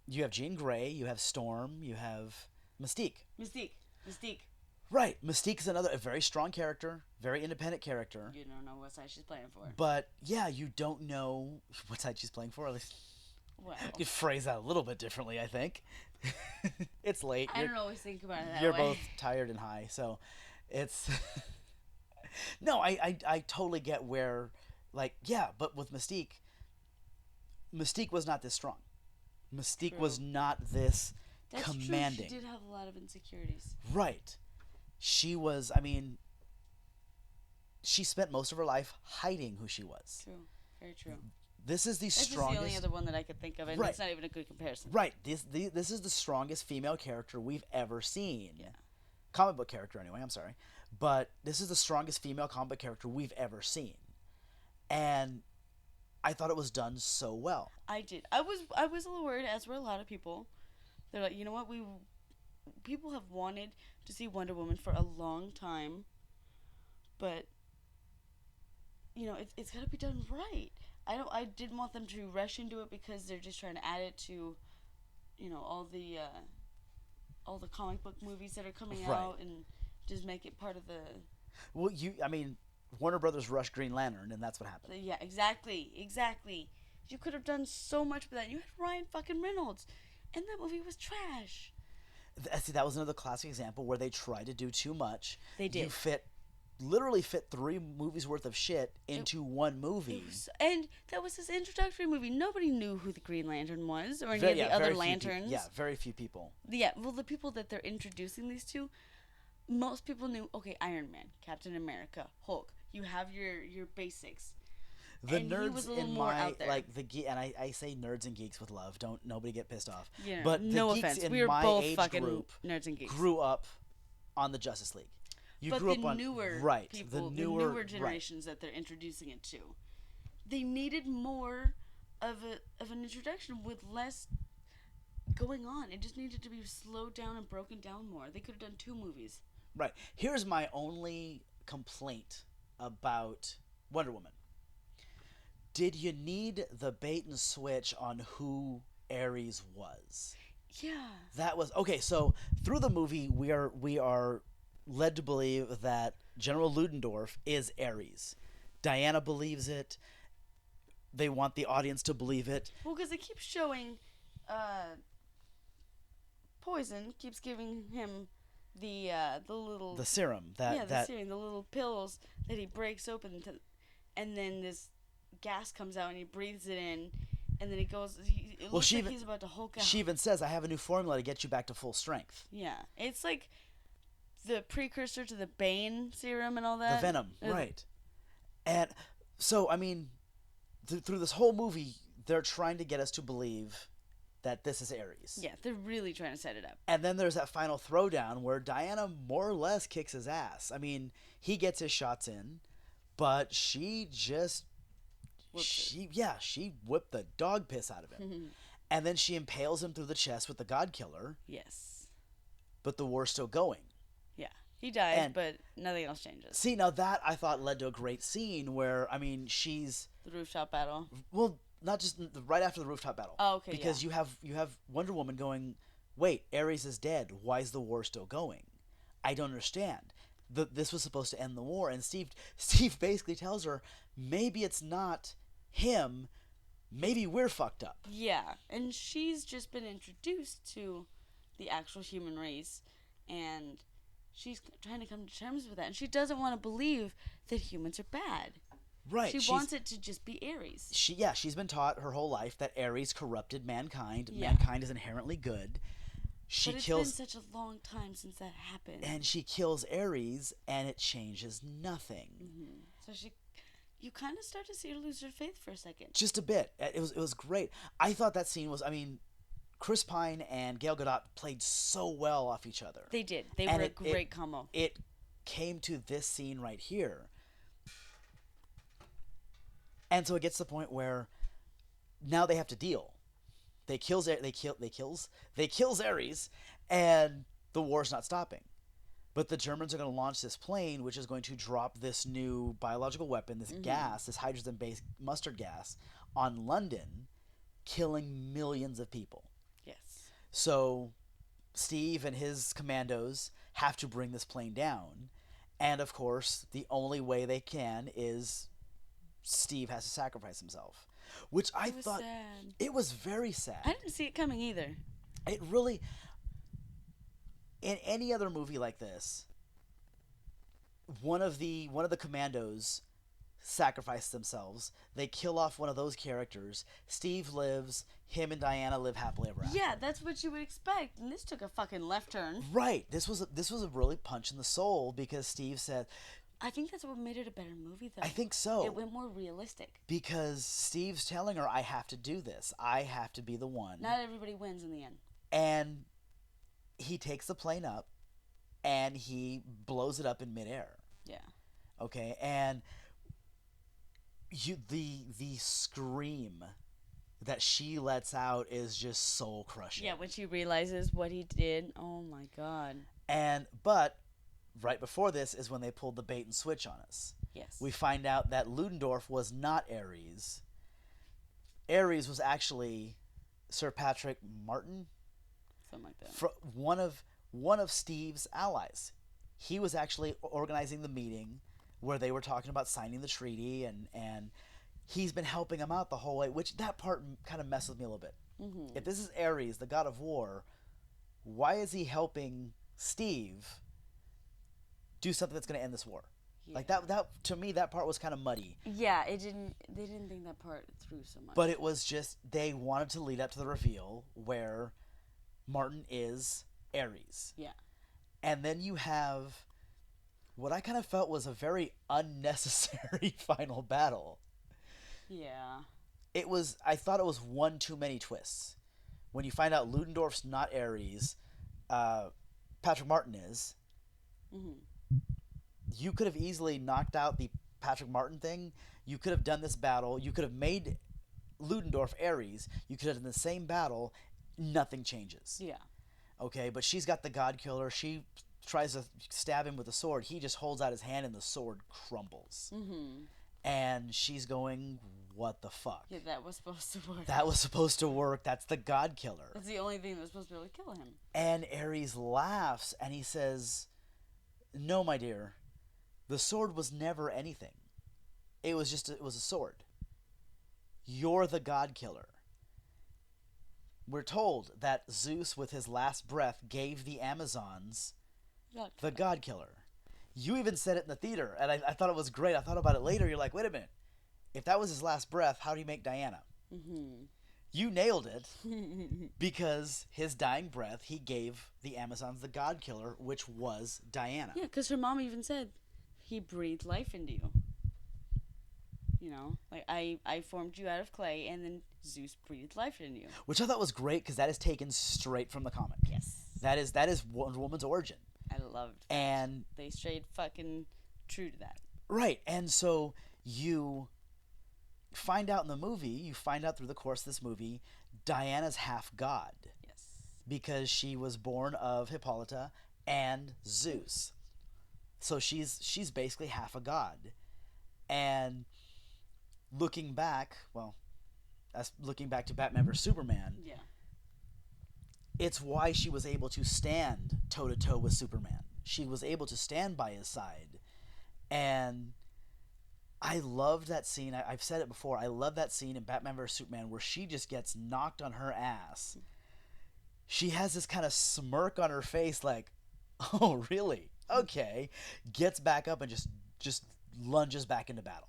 You have Jean Grey, you have Storm, you have Mystique. Mystique. Right. Mystique is a very strong character, very independent character. You don't know what side she's playing for. But yeah, you don't know what side she's playing for. At least Well, you phrase that a little bit differently, I think. It's late. I don't always think about it that You're way. both tired and high, so it's no. I totally get where, but with Mystique was not this strong. Mystique was not this That's commanding. True. She did have a lot of insecurities. Right. She was. She spent most of her life hiding who she was. True. Very true. This is the This is the strongest. only other one that I could think of, and Right. it's not even a good comparison. Right. This is the strongest female character we've ever seen. Yeah. Comic book character, anyway. I'm sorry, but this is the strongest female comic book character we've ever seen, and I thought it was done so well. I did. I was a little worried, as were a lot of people. They're like, you know what? People have wanted to see Wonder Woman for a long time, but you know, it's got to be done right. I didn't want them to rush into it because they're just trying to add it to, you know, all the comic book movies that are coming Right. out, and just make it part of the. Well, I mean, Warner Brothers rushed Green Lantern, and that's what happened. Yeah, exactly. You could have done so much with that. You had Ryan fucking Reynolds, and that movie was trash. See, that was another classic example where they tried to do too much. They did. You literally fit 3 movies worth of shit into one movie. And that was his introductory movie. Nobody knew who the Green Lantern was, or any Very- of the yeah, other very few lanterns. Yeah, very few people. Yeah, well, the people that they're introducing these to, most people knew. Okay, Iron Man, Captain America, Hulk. You have your basics. The And he nerds was a little in more my out there. like and I say nerds and geeks with love. Don't nobody get pissed off. Yeah, But the no geeks offense. in We were my both age fucking group nerds and geeks. grew up on the Justice League. You But grew the up on newer right, people, the newer right. generations that they're introducing it to, they needed more of an introduction with less going on. It just needed to be slowed down and broken down more. They could have done 2 movies. Right. Here's my only complaint about Wonder Woman. Did you need the bait and switch on who Ares was? Yeah. That was okay. So through the movie, we are led to believe that General Ludendorff is Ares. Diana believes it. They want the audience to believe it. Well, because they keep showing, Poison keeps giving him the little The serum that the serum, the little pills that he breaks open, and then this gas comes out and he breathes it in, and then it goes. It looks like he's about to Hulk out. she even says, "I have a new formula to get you back to full strength." Yeah, it's like the precursor to the Bane serum and all that. The venom, right? And so, I mean, through this whole movie, they're trying to get us to believe that this is Ares. Yeah, they're really trying to set it up. And then there's that final throwdown where Diana more or less kicks his ass. I mean, he gets his shots in, but she just she whipped the dog piss out of him. And then she impales him through the chest with the God Killer, Yes. but the war's still going. Yeah, he dies, And- but nothing else changes. See, now that I thought led to a great scene where, I mean, she's The rooftop battle. well, not just right after the rooftop battle. Oh, okay, Because yeah. you have Wonder Woman going, wait, Ares is dead. Why is the war still going? I don't understand. This was supposed to end the war, and Steve basically tells her, maybe it's not him. Maybe we're fucked up. Yeah, and she's just been introduced to the actual human race, and she's trying to come to terms with that, and she doesn't want to believe that humans are bad. Right. She wants it to just be Ares. She's been taught her whole life that Ares corrupted mankind. Yeah. Mankind is inherently good. She But it's kills been such a long time since that happened. and she kills Ares, and it changes nothing. So you kind of start to see her lose her faith for a second. Just a bit. It was great. I thought that scene was. I mean, Chris Pine and Gal Gadot played so well off each other. They did. They And were a great combo. It came to this scene right here, and so it gets to the point where now they have to deal. They kills Ares, and the war's not stopping. But the Germans are going to launch this plane, which is going to drop this new biological weapon, this gas, this hydrogen-based mustard gas, on London, killing millions of people. Yes. So Steve and his commandos have to bring this plane down. And, of course, the only way they can is Steve has to sacrifice himself. Which I It was thought... sad. It was very sad. I didn't see it coming either. It really... In any other movie like this, one of the commandos sacrifice themselves. They kill off one of those characters. Steve lives. Him and Diana live happily ever after. Yeah, that's what you would expect. And this took a fucking left turn. Right. This was a really punch in the soul because Steve said, I think that's what made it a better movie, though. I think so. It went more realistic. Because Steve's telling her, I have to do this. I have to be the one. Not everybody wins in the end. And he takes the plane up and he blows it up in midair. Yeah. Okay, and the scream that she lets out is just soul crushing. Yeah, when she realizes what he did, oh my god. But right before this is when they pulled the bait and switch on us. Yes. We find out that Ludendorff was not Ares. Ares was actually Sir Patrick Martin, Something like that. one of Steve's allies. He was actually organizing the meeting where they were talking about signing the treaty, and he's been helping him out the whole way, which that part kind of messes with me a little bit. Mm-hmm. If this is Ares, the god of war, why is he helping Steve do something that's going to end this war? Yeah. Like that to me, that part was kind of muddy. Yeah, they didn't think that part through so much. But it was just, they wanted to lead up to the reveal where Martin is Ares. Yeah. And then you have what I kind of felt was a very unnecessary final battle. Yeah. I thought it was one too many twists. When you find out Ludendorff's not Ares, Patrick Martin is. Mm-hmm. You could have easily knocked out the Patrick Martin thing. You could have done this battle. You could have made Ludendorff Ares. You could have done the same battle. Nothing changes. Yeah. Okay, but she's got the God Killer. She tries to stab him with a sword. He just holds out his hand and the sword crumbles. Mm-hmm. And she's going, what the fuck? Yeah, that was supposed to work. That was supposed to work. That's the God Killer. That's the only thing that was supposed to be able to kill him. And Ares laughs and he says, no, my dear. The sword was never anything. It was a sword. You're the God Killer. We're told that Zeus, with his last breath, gave the Amazons the God Killer. You even said it in the theater, and I thought it was great. I thought about it later. You're like, wait a minute. If that was his last breath, how do you make Diana? Mm-hmm. You nailed it, because his dying breath, he gave the Amazons the God Killer, which was Diana. Yeah, because her mom even said, he breathed life into you. You know, like, I formed you out of clay, and then Zeus breathed life into you. Which I thought was great, because that is taken straight from the comic. Yes. That is Wonder Woman's origin. I loved that. And they stayed fucking true to that. right, and so you find out in the movie, you find out through the course of this movie, Diana's half god. Yes. Because she was born of Hippolyta and Zeus. So she's basically half a god. And looking back to Batman vs Superman, Yeah. it's why she was able to stand toe to toe with Superman. She was able to stand by his side. And I loved that scene. I've said it before. I love that scene in Batman vs Superman where she just gets knocked on her ass. She has this kind of smirk on her face like, oh, really? Okay. Gets back up and just lunges back into battle.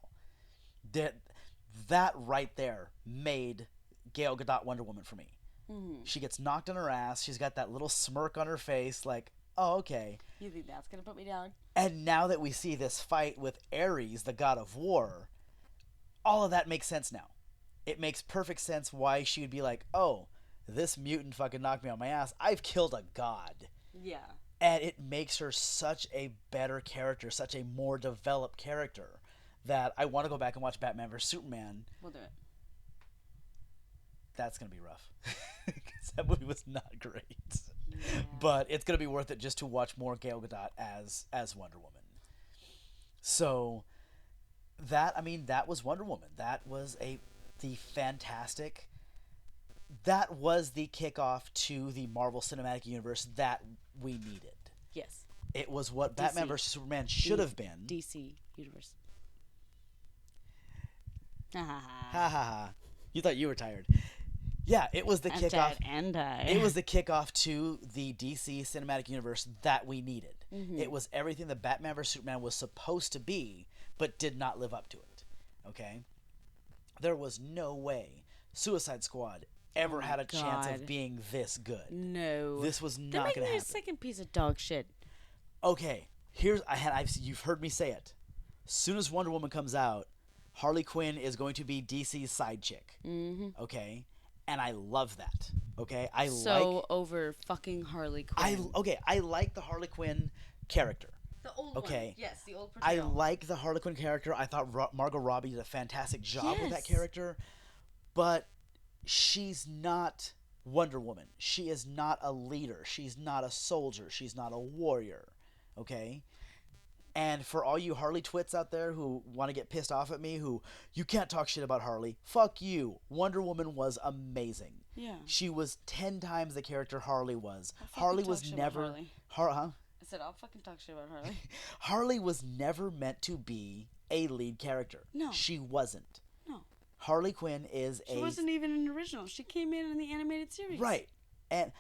That right there made Gal Gadot Wonder Woman for me. Mm-hmm. She gets knocked on her ass. She's got that little smirk on her face like, oh, okay. You think that's going to put me down? And now that we see this fight with Ares, the god of war, all of that makes sense now. It makes perfect sense why she would be like, oh, this mutant fucking knocked me on my ass. I've killed a god. Yeah. And it makes her such a better character, such a more developed character, that I want to go back and watch Batman vs Superman. We'll do it. That's going to be rough. Because that movie was not great. Yeah. But it's going to be worth it just to watch more Gal Gadot as Wonder Woman. So that was Wonder Woman. That was the fantastic. That was the kickoff to the Marvel Cinematic Universe that we needed. Yes. It was what Batman vs Superman should have been. DC Universe. Ha Ha ha ha. You thought you were tired. Yeah, it was the I'm kickoff. tired and tired. It was the kickoff to the DC Cinematic Universe that we needed. Mm-hmm. It was everything that Batman vs Superman was supposed to be, but did not live up to it. Okay? There was no way Suicide Squad ever had a chance of being this good. No. This was They're not making going to it a happen. second piece of dog shit. Okay, you've heard me say it. Soon as Wonder Woman comes out, Harley Quinn is going to be DC's side chick. Mm-hmm. Okay, and I love that. Okay, I So over fucking Harley Quinn. I like the Harley Quinn character. The old Okay. one. Yes, the old I portrayal. like the Harley Quinn character. I thought Margot Robbie did a fantastic job with that Yes. character, but she's not Wonder Woman. She is not a leader. She's not a soldier. She's not a warrior. Okay? And for all you Harley twits out there who want to get pissed off at me, who you can't talk shit about Harley, fuck you. Wonder Woman was amazing. Yeah. She was 10 times the character Harley was. I'll fucking Harley talk was shit about never. Harley. Huh? I said I'll fucking talk shit about Harley. Harley was never meant to be a lead character. No. She wasn't. No. Harley Quinn is She wasn't even an original. She came in the animated series. Right. And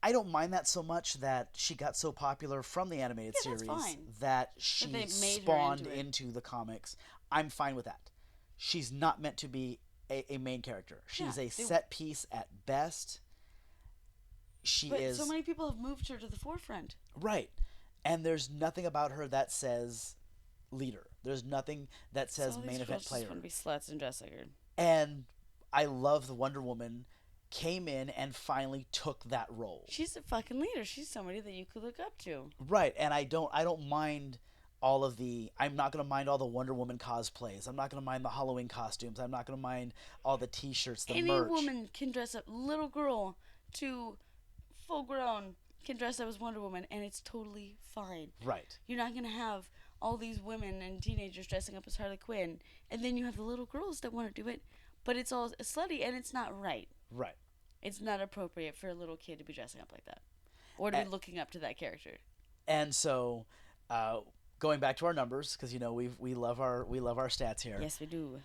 I don't mind that so much that she got so popular from the animated Yeah, that's series fine. that she they made her spawned into it. into the comics. I'm fine with that. She's not meant to be a main character. She's Yeah, a set piece at best. She But is so many people have moved her to the forefront. right. And there's nothing about her that says leader. There's nothing that says So all main these event girls player. just want to be sluts and dress like her. And I love the Wonder Woman came in and finally took that role. She's a fucking leader. She's somebody that you could look up to. Right, and I don't mind all of the I'm not going to mind all the Wonder Woman cosplays. I'm not going to mind the Halloween costumes. I'm not going to mind all the t-shirts, the Any merch. woman can dress up, little girl to full grown, can dress up as Wonder Woman, and it's totally fine. Right. You're not going to have all these women and teenagers dressing up as Harley Quinn, and then you have the little girls that want to do it, but it's all slutty, and it's not right. Right. It's not appropriate for a little kid to be dressing up like that, or to be looking up to that character. And so going back to our numbers cuz you know we love our stats here. Yes, we do.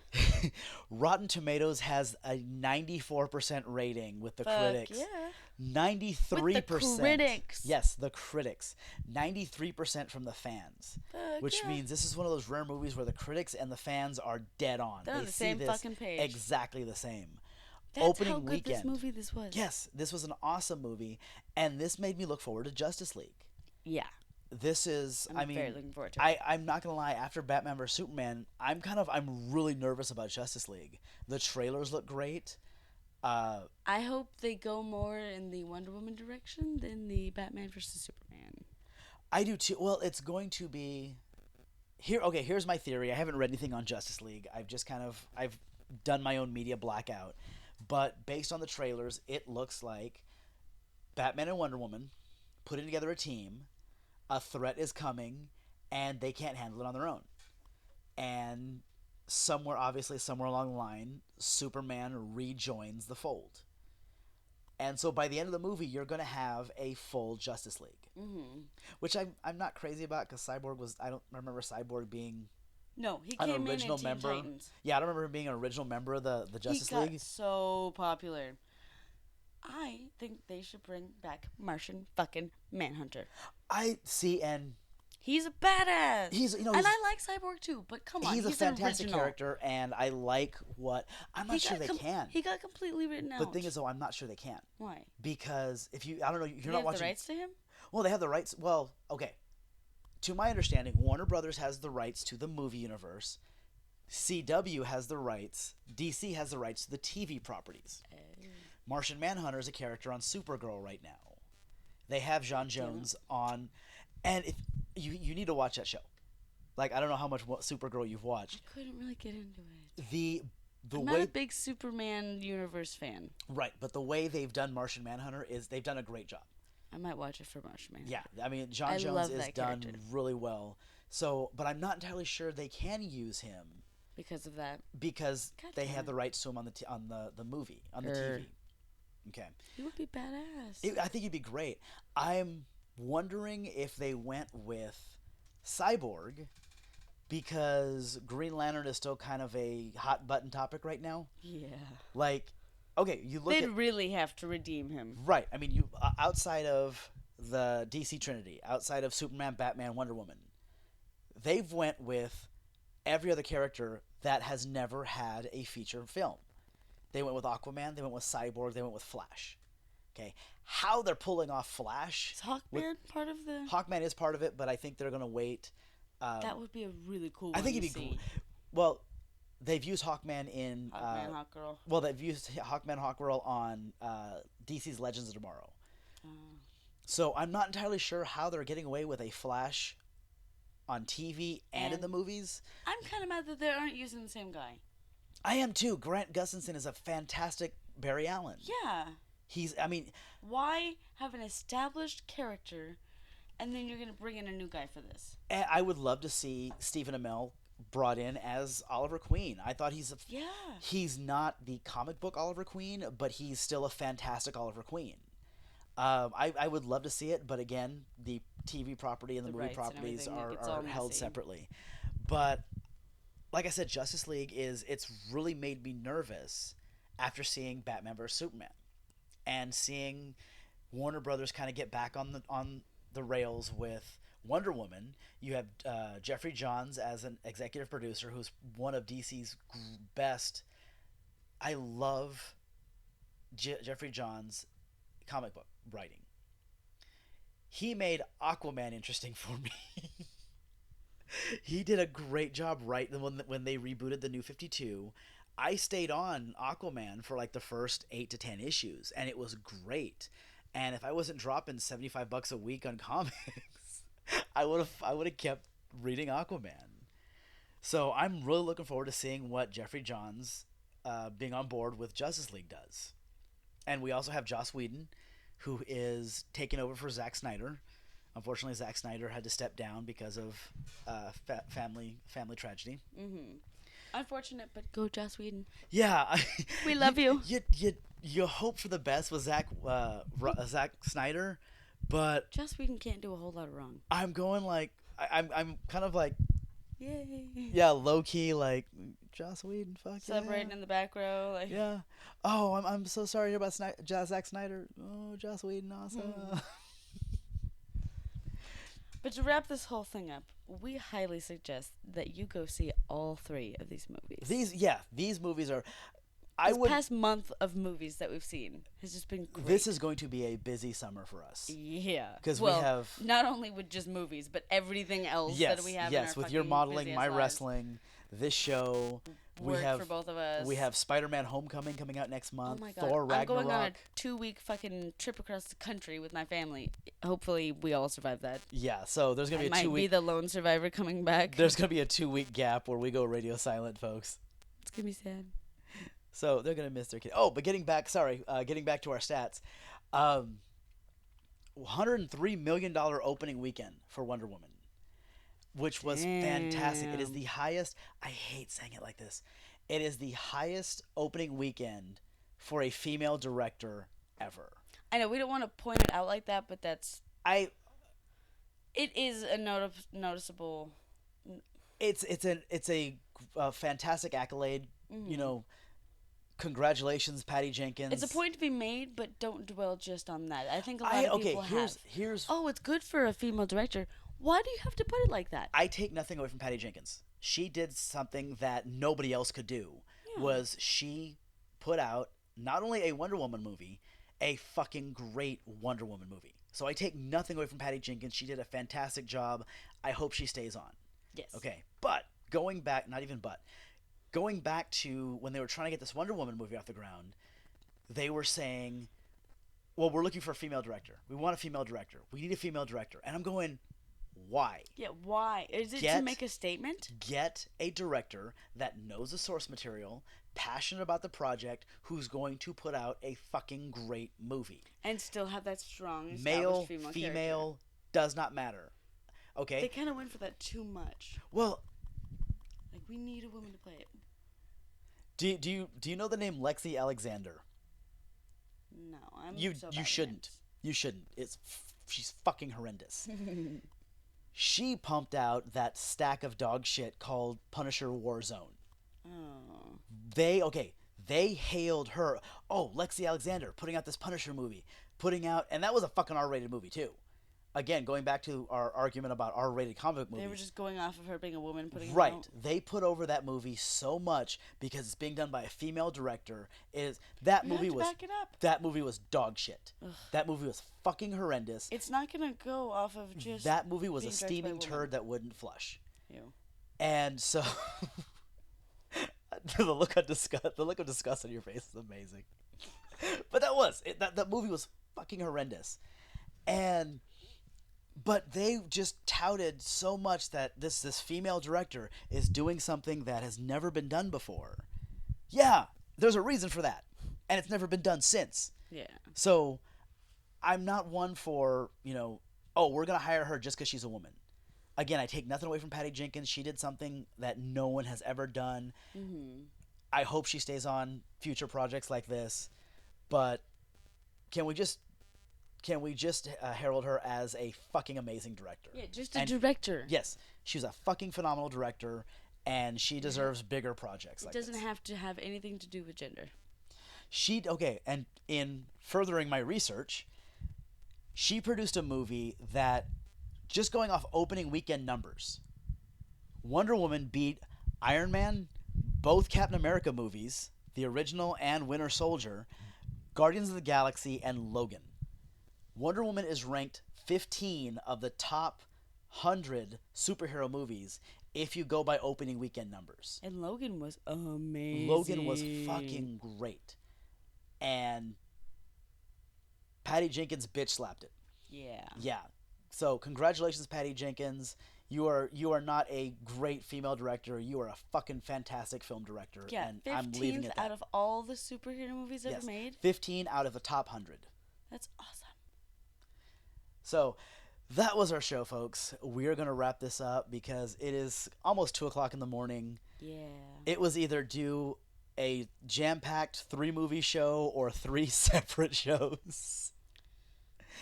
Rotten Tomatoes has a 94% rating with the Fuck critics. yeah. 93%. With the critics. Yes, the critics. 93% from the fans. Fuck Which yeah. means this is one of those rare movies where the critics and the fans are dead on. They're on They the see same this fucking page. exactly the same. That's Opening how good weekend. this movie this was. Yes, this was an awesome movie, and this made me look forward to Justice League. Yeah. This is, I'm very mean, looking forward to it. I'm not gonna lie. After Batman vs Superman, I'm really nervous about Justice League. The trailers look great. I hope they go more in the Wonder Woman direction than the Batman versus Superman. I do too. Well, it's going to be here. Okay, here's my theory. I haven't read anything on Justice League. I've done my own media blackout, but based on the trailers, it looks like Batman and Wonder Woman putting together a team. A threat is coming, and they can't handle it on their own. And somewhere along the line, Superman rejoins the fold. And so by the end of the movie, you're going to have a full Justice League, which I'm not crazy about because Cyborg was I don't remember Cyborg being No, he an came in original Teen member. Titans. Yeah, I don't remember him being an original member of the Justice he got League. so popular. I think they should bring back Martian fucking Manhunter. I see, and He's a badass. He's and I like Cyborg too, but come on, he's a an fantastic original. character, and I like what I'm not sure they can. He got completely written out. But the thing is, though, I'm not sure they can why? because if you, I don't know, Do you're they not have watching. the rights to him? Well, they have the rights. Well, okay. To my understanding, Warner Brothers has the rights to the movie universe. CW has the rights. DC has the rights to the TV properties. Martian Manhunter is a character on Supergirl right now. They have John Jones on, and if you need to watch that show. Like I don't know how much Supergirl you've watched. I couldn't really get into it. The I'm way not a big Superman universe fan. right, but the way they've done Martian Manhunter is they've done a great job. I might watch it for Martian Man. Yeah, I mean John I Jones love is that done character. really well. So, but I'm not entirely sure they can use him Because of that. because God they damn have it. the rights to him on the movie on the TV. Okay, He would be badass. I think he'd be great. I'm wondering if they went with Cyborg because Green Lantern is still kind of a hot button topic right now. Yeah. Like, okay, you look They'd at really have to redeem him. right. I mean, you outside of the DC Trinity, outside of Superman, Batman, Wonder Woman, they've went with every other character that has never had a feature film. They went with Aquaman, they went with Cyborg, they went with Flash. Okay, how they're pulling off Flash? Is Hawkman part of the... Hawkman is part of it, but I think they're going to wait That would be a really cool I one think to it'd be see. cool. Well, they've used Hawkman in. Hawkman, Hawkgirl. Well, they've used Hawkman, Hawkgirl on DC's Legends of Tomorrow. So I'm not entirely sure how they're getting away with a Flash on TV and in And- the movies. I'm kind of mad that they aren't using the same guy. I am too. Grant Gustinson is a fantastic Barry Allen. Yeah. I mean, Why have an established character and then you're going to bring in a new guy for this? I would love to see Stephen Amell brought in as Oliver Queen. I thought Yeah. he's not the comic book Oliver Queen, but he's still a fantastic Oliver Queen. I would love to see it, but again, the TV property and the movie rights and properties everything, are, it's all are held messy. separately. But like I said, Justice League it's really made me nervous after seeing Batman vs Superman and seeing Warner Brothers kind of get back on the rails with Wonder Woman. You have Jeffrey Johns as an executive producer, who's one of DC's best. I love Jeffrey Johns' comic book writing. He made Aquaman interesting for me. He did a great job when they rebooted the New 52. I stayed on Aquaman for like the first 8 to 10 issues, and it was great. And if I wasn't dropping $75 a week on comics, I would have kept reading Aquaman. So I'm really looking forward to seeing what Jeffrey Johns being on board with Justice League does. And we also have Joss Whedon, who is taking over for Zack Snyder. Unfortunately, Zack Snyder had to step down because of family tragedy. Mm-hmm. Unfortunate, but go Joss Whedon. Yeah, We love you. You hope for the best with Zack Snyder, but Joss Whedon can't do a whole lot of wrong. I'm going like I'm kind of like Yay. low key like Joss Whedon, fuck Celebrating yeah. in the back row. Like, Yeah. Oh, I'm so sorry to hear about Zack Snyder. Oh, Joss Whedon, awesome. But to wrap this whole thing up, we highly suggest that you go see all 3 of these movies. These movies are. This past month of movies that we've seen has just been great. This is going to be a busy summer for us. Yeah. 'Cause we have- not only with just movies, but everything else Yes, that we have in our with your fucking modeling, busy-ass my lives. wrestling, this show. Work we have for both of us. We have Spider-Man: Homecoming coming out next Oh month. my god. Thor: I'm going on a Ragnarok. 2-week fucking trip across the country with my family. Hopefully we all survive that. Yeah, so there's gonna I be a might 2 be week. the lone survivor coming back. There's gonna be a 2 week gap where we go radio silent, folks. It's gonna be sad. So they're gonna miss their kid. Oh, but getting back to our stats, $103 million opening weekend for Wonder Woman, which was fantastic. It is Damn. the highest. I hate saying it like this. It is the highest opening weekend for a female director ever. I know we don't want to point it out like that, but it is a noticeable. It's a fantastic accolade. You know, congratulations, Patty Jenkins. It's a point to be made, but don't dwell just on that. I think a lot of people have. Here's Oh, it's good for a female director. Why do you have to put it like that? I take nothing away from Patty Jenkins. She did something that nobody else could do. Yeah. Was she put out not only a Wonder Woman movie, a fucking great Wonder Woman movie. So I take nothing away from Patty Jenkins. She did a fantastic job. I hope she stays on. Yes. Okay, but going back to when they were trying to get this Wonder Woman movie off the ground, they were saying, well, we're looking for a female director. We want a female director. We need a female director. And I'm going, why? Yeah. Why? Is it to Get- make a statement? Get a director that knows the source material, passionate about the project, who's going to put out a fucking great movie. And still have that strong Male, established female female, does not matter. character. Okay? They kind of went for that too much. Well, Like we need a woman to play it. do you know the name Lexi Alexander? No, I'm. You so bad you at shouldn't. names. You shouldn't. She's fucking horrendous. She pumped out that stack of dog shit called Punisher Warzone. Oh. They hailed her. Oh, Lexi Alexander putting out this Punisher movie, and that was a fucking R-rated movie too. Again, going back to our argument about R-rated comic movies. They were just going off of her being a woman, putting it right. out. They put over that movie so much because it's being done by a female director. That You movie have to was back it up. that movie was dog shit. That movie was fucking horrendous. It's not gonna go off of just. That movie was a being directed by steaming a woman. turd that wouldn't flush. Ew. And so the look of disgust on your face is amazing. But that movie was fucking horrendous. And but they just touted so much that this female director is doing something that has never been done before. Yeah, there's a reason for that. And it's never been done since. Yeah. So I'm not one for, oh, we're going to hire her just because she's a woman. Again, I take nothing away from Patty Jenkins. She did something that no one has ever done. Mm-hmm. I hope she stays on future projects like this. But can we just herald her as a fucking amazing director? Yeah, just a director. Yes, she's a fucking phenomenal director, and she deserves bigger projects like this. It doesn't have to have anything to do with gender. And in furthering my research, she produced a movie that, just going off opening weekend numbers, Wonder Woman beat Iron Man, both Captain America movies, the original and Winter Soldier, Guardians of the Galaxy, and Logan. Wonder Woman is ranked 15 of the top 100 superhero movies if you go by opening weekend numbers. And Logan was amazing. Logan was fucking great. And Patty Jenkins bitch slapped it. Yeah. Yeah. So congratulations, Patty Jenkins. You are not a great female director. You are a fucking fantastic film director. Yeah, And I'm leaving it at that. out of all the superhero movies ever made. 15 out of the top 100. That's awesome. So that was our show, folks. We are going to wrap this up because it is almost 2 o'clock in the morning. Yeah. It was either do a jam-packed 3-movie show or 3 separate shows.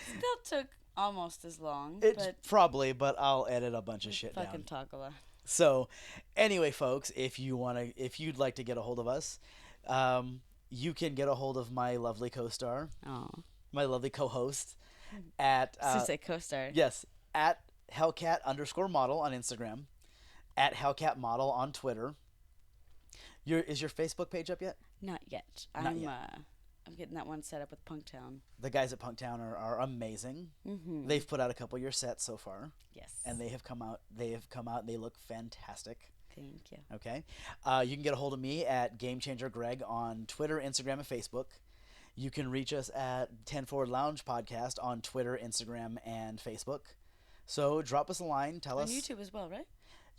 Still took almost as long. But I'll edit a bunch of shit down. Fucking talk a lot. So, anyway, folks, if you'd like to get a hold of us, you can get a hold of my lovely co-star, my lovely co-host, at Say co-star. yes, at Hellcat_model on Instagram, at Hellcat Model on Twitter. Is your Facebook page up yet? Not yet. Not yet. I'm getting that one set up with Punktown. The guys at Punktown are amazing. Mm-hmm. They've put out a couple of your sets so far. Yes. And they have come out and they look fantastic. Thank you. Okay. You can get a hold of me at GameChanger Greg on Twitter, Instagram, and Facebook. You can reach us at 10 Forward Lounge Podcast on Twitter, Instagram, and Facebook. So drop us a line. Tell us. On YouTube as well, right?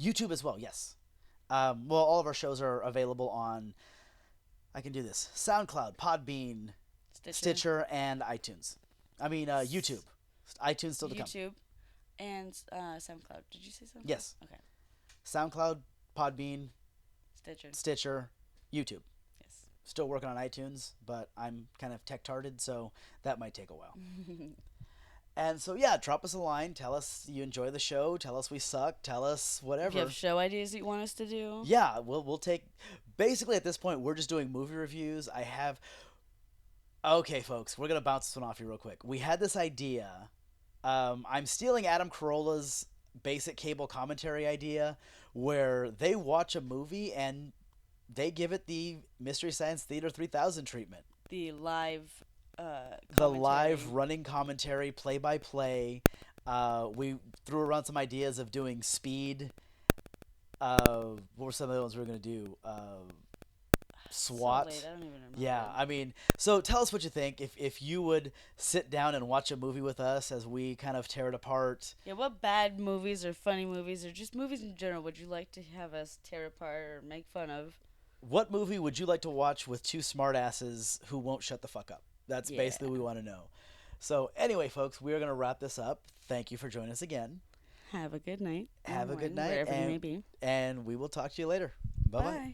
YouTube as well, yes. Well, all of our shows are available on, I can do this, SoundCloud, Podbean, Stitcher, and iTunes. I mean, YouTube. iTunes still to come. YouTube and SoundCloud. Did you say SoundCloud? Yes. Okay. SoundCloud, Podbean, Stitcher. YouTube. Yes. Still working on iTunes, but I'm kind of tech-tarded, so that might take a while. And so, yeah, drop us a line. Tell us you enjoy the show. Tell us we suck. Tell us whatever. If you have show ideas that you want us to do. Yeah, we'll take... Basically, at this point, we're just doing movie reviews. Okay, folks, we're going to bounce this one off you real quick. We had this idea. I'm stealing Adam Carolla's basic cable commentary idea, where they watch a movie and they give it the Mystery Science Theater 3000 treatment. The live The live running commentary, play-by-play. We threw around some ideas of doing Speed. What were some of the ones we were going to do? SWAT. So late, I don't even remember. Yeah, I mean, so tell us what you think. If you would sit down and watch a movie with us as we kind of tear it apart. Yeah, what bad movies or funny movies or just movies in general would you like to have us tear apart or make fun of? What movie would you like to watch with 2 smartasses who won't shut the fuck up? That's basically what we want to know. So anyway, folks, we're going to wrap this up. Thank you for joining us again. Have a good night. Have a good night. Wherever you may be. And we will talk to you later. Bye-bye. Bye.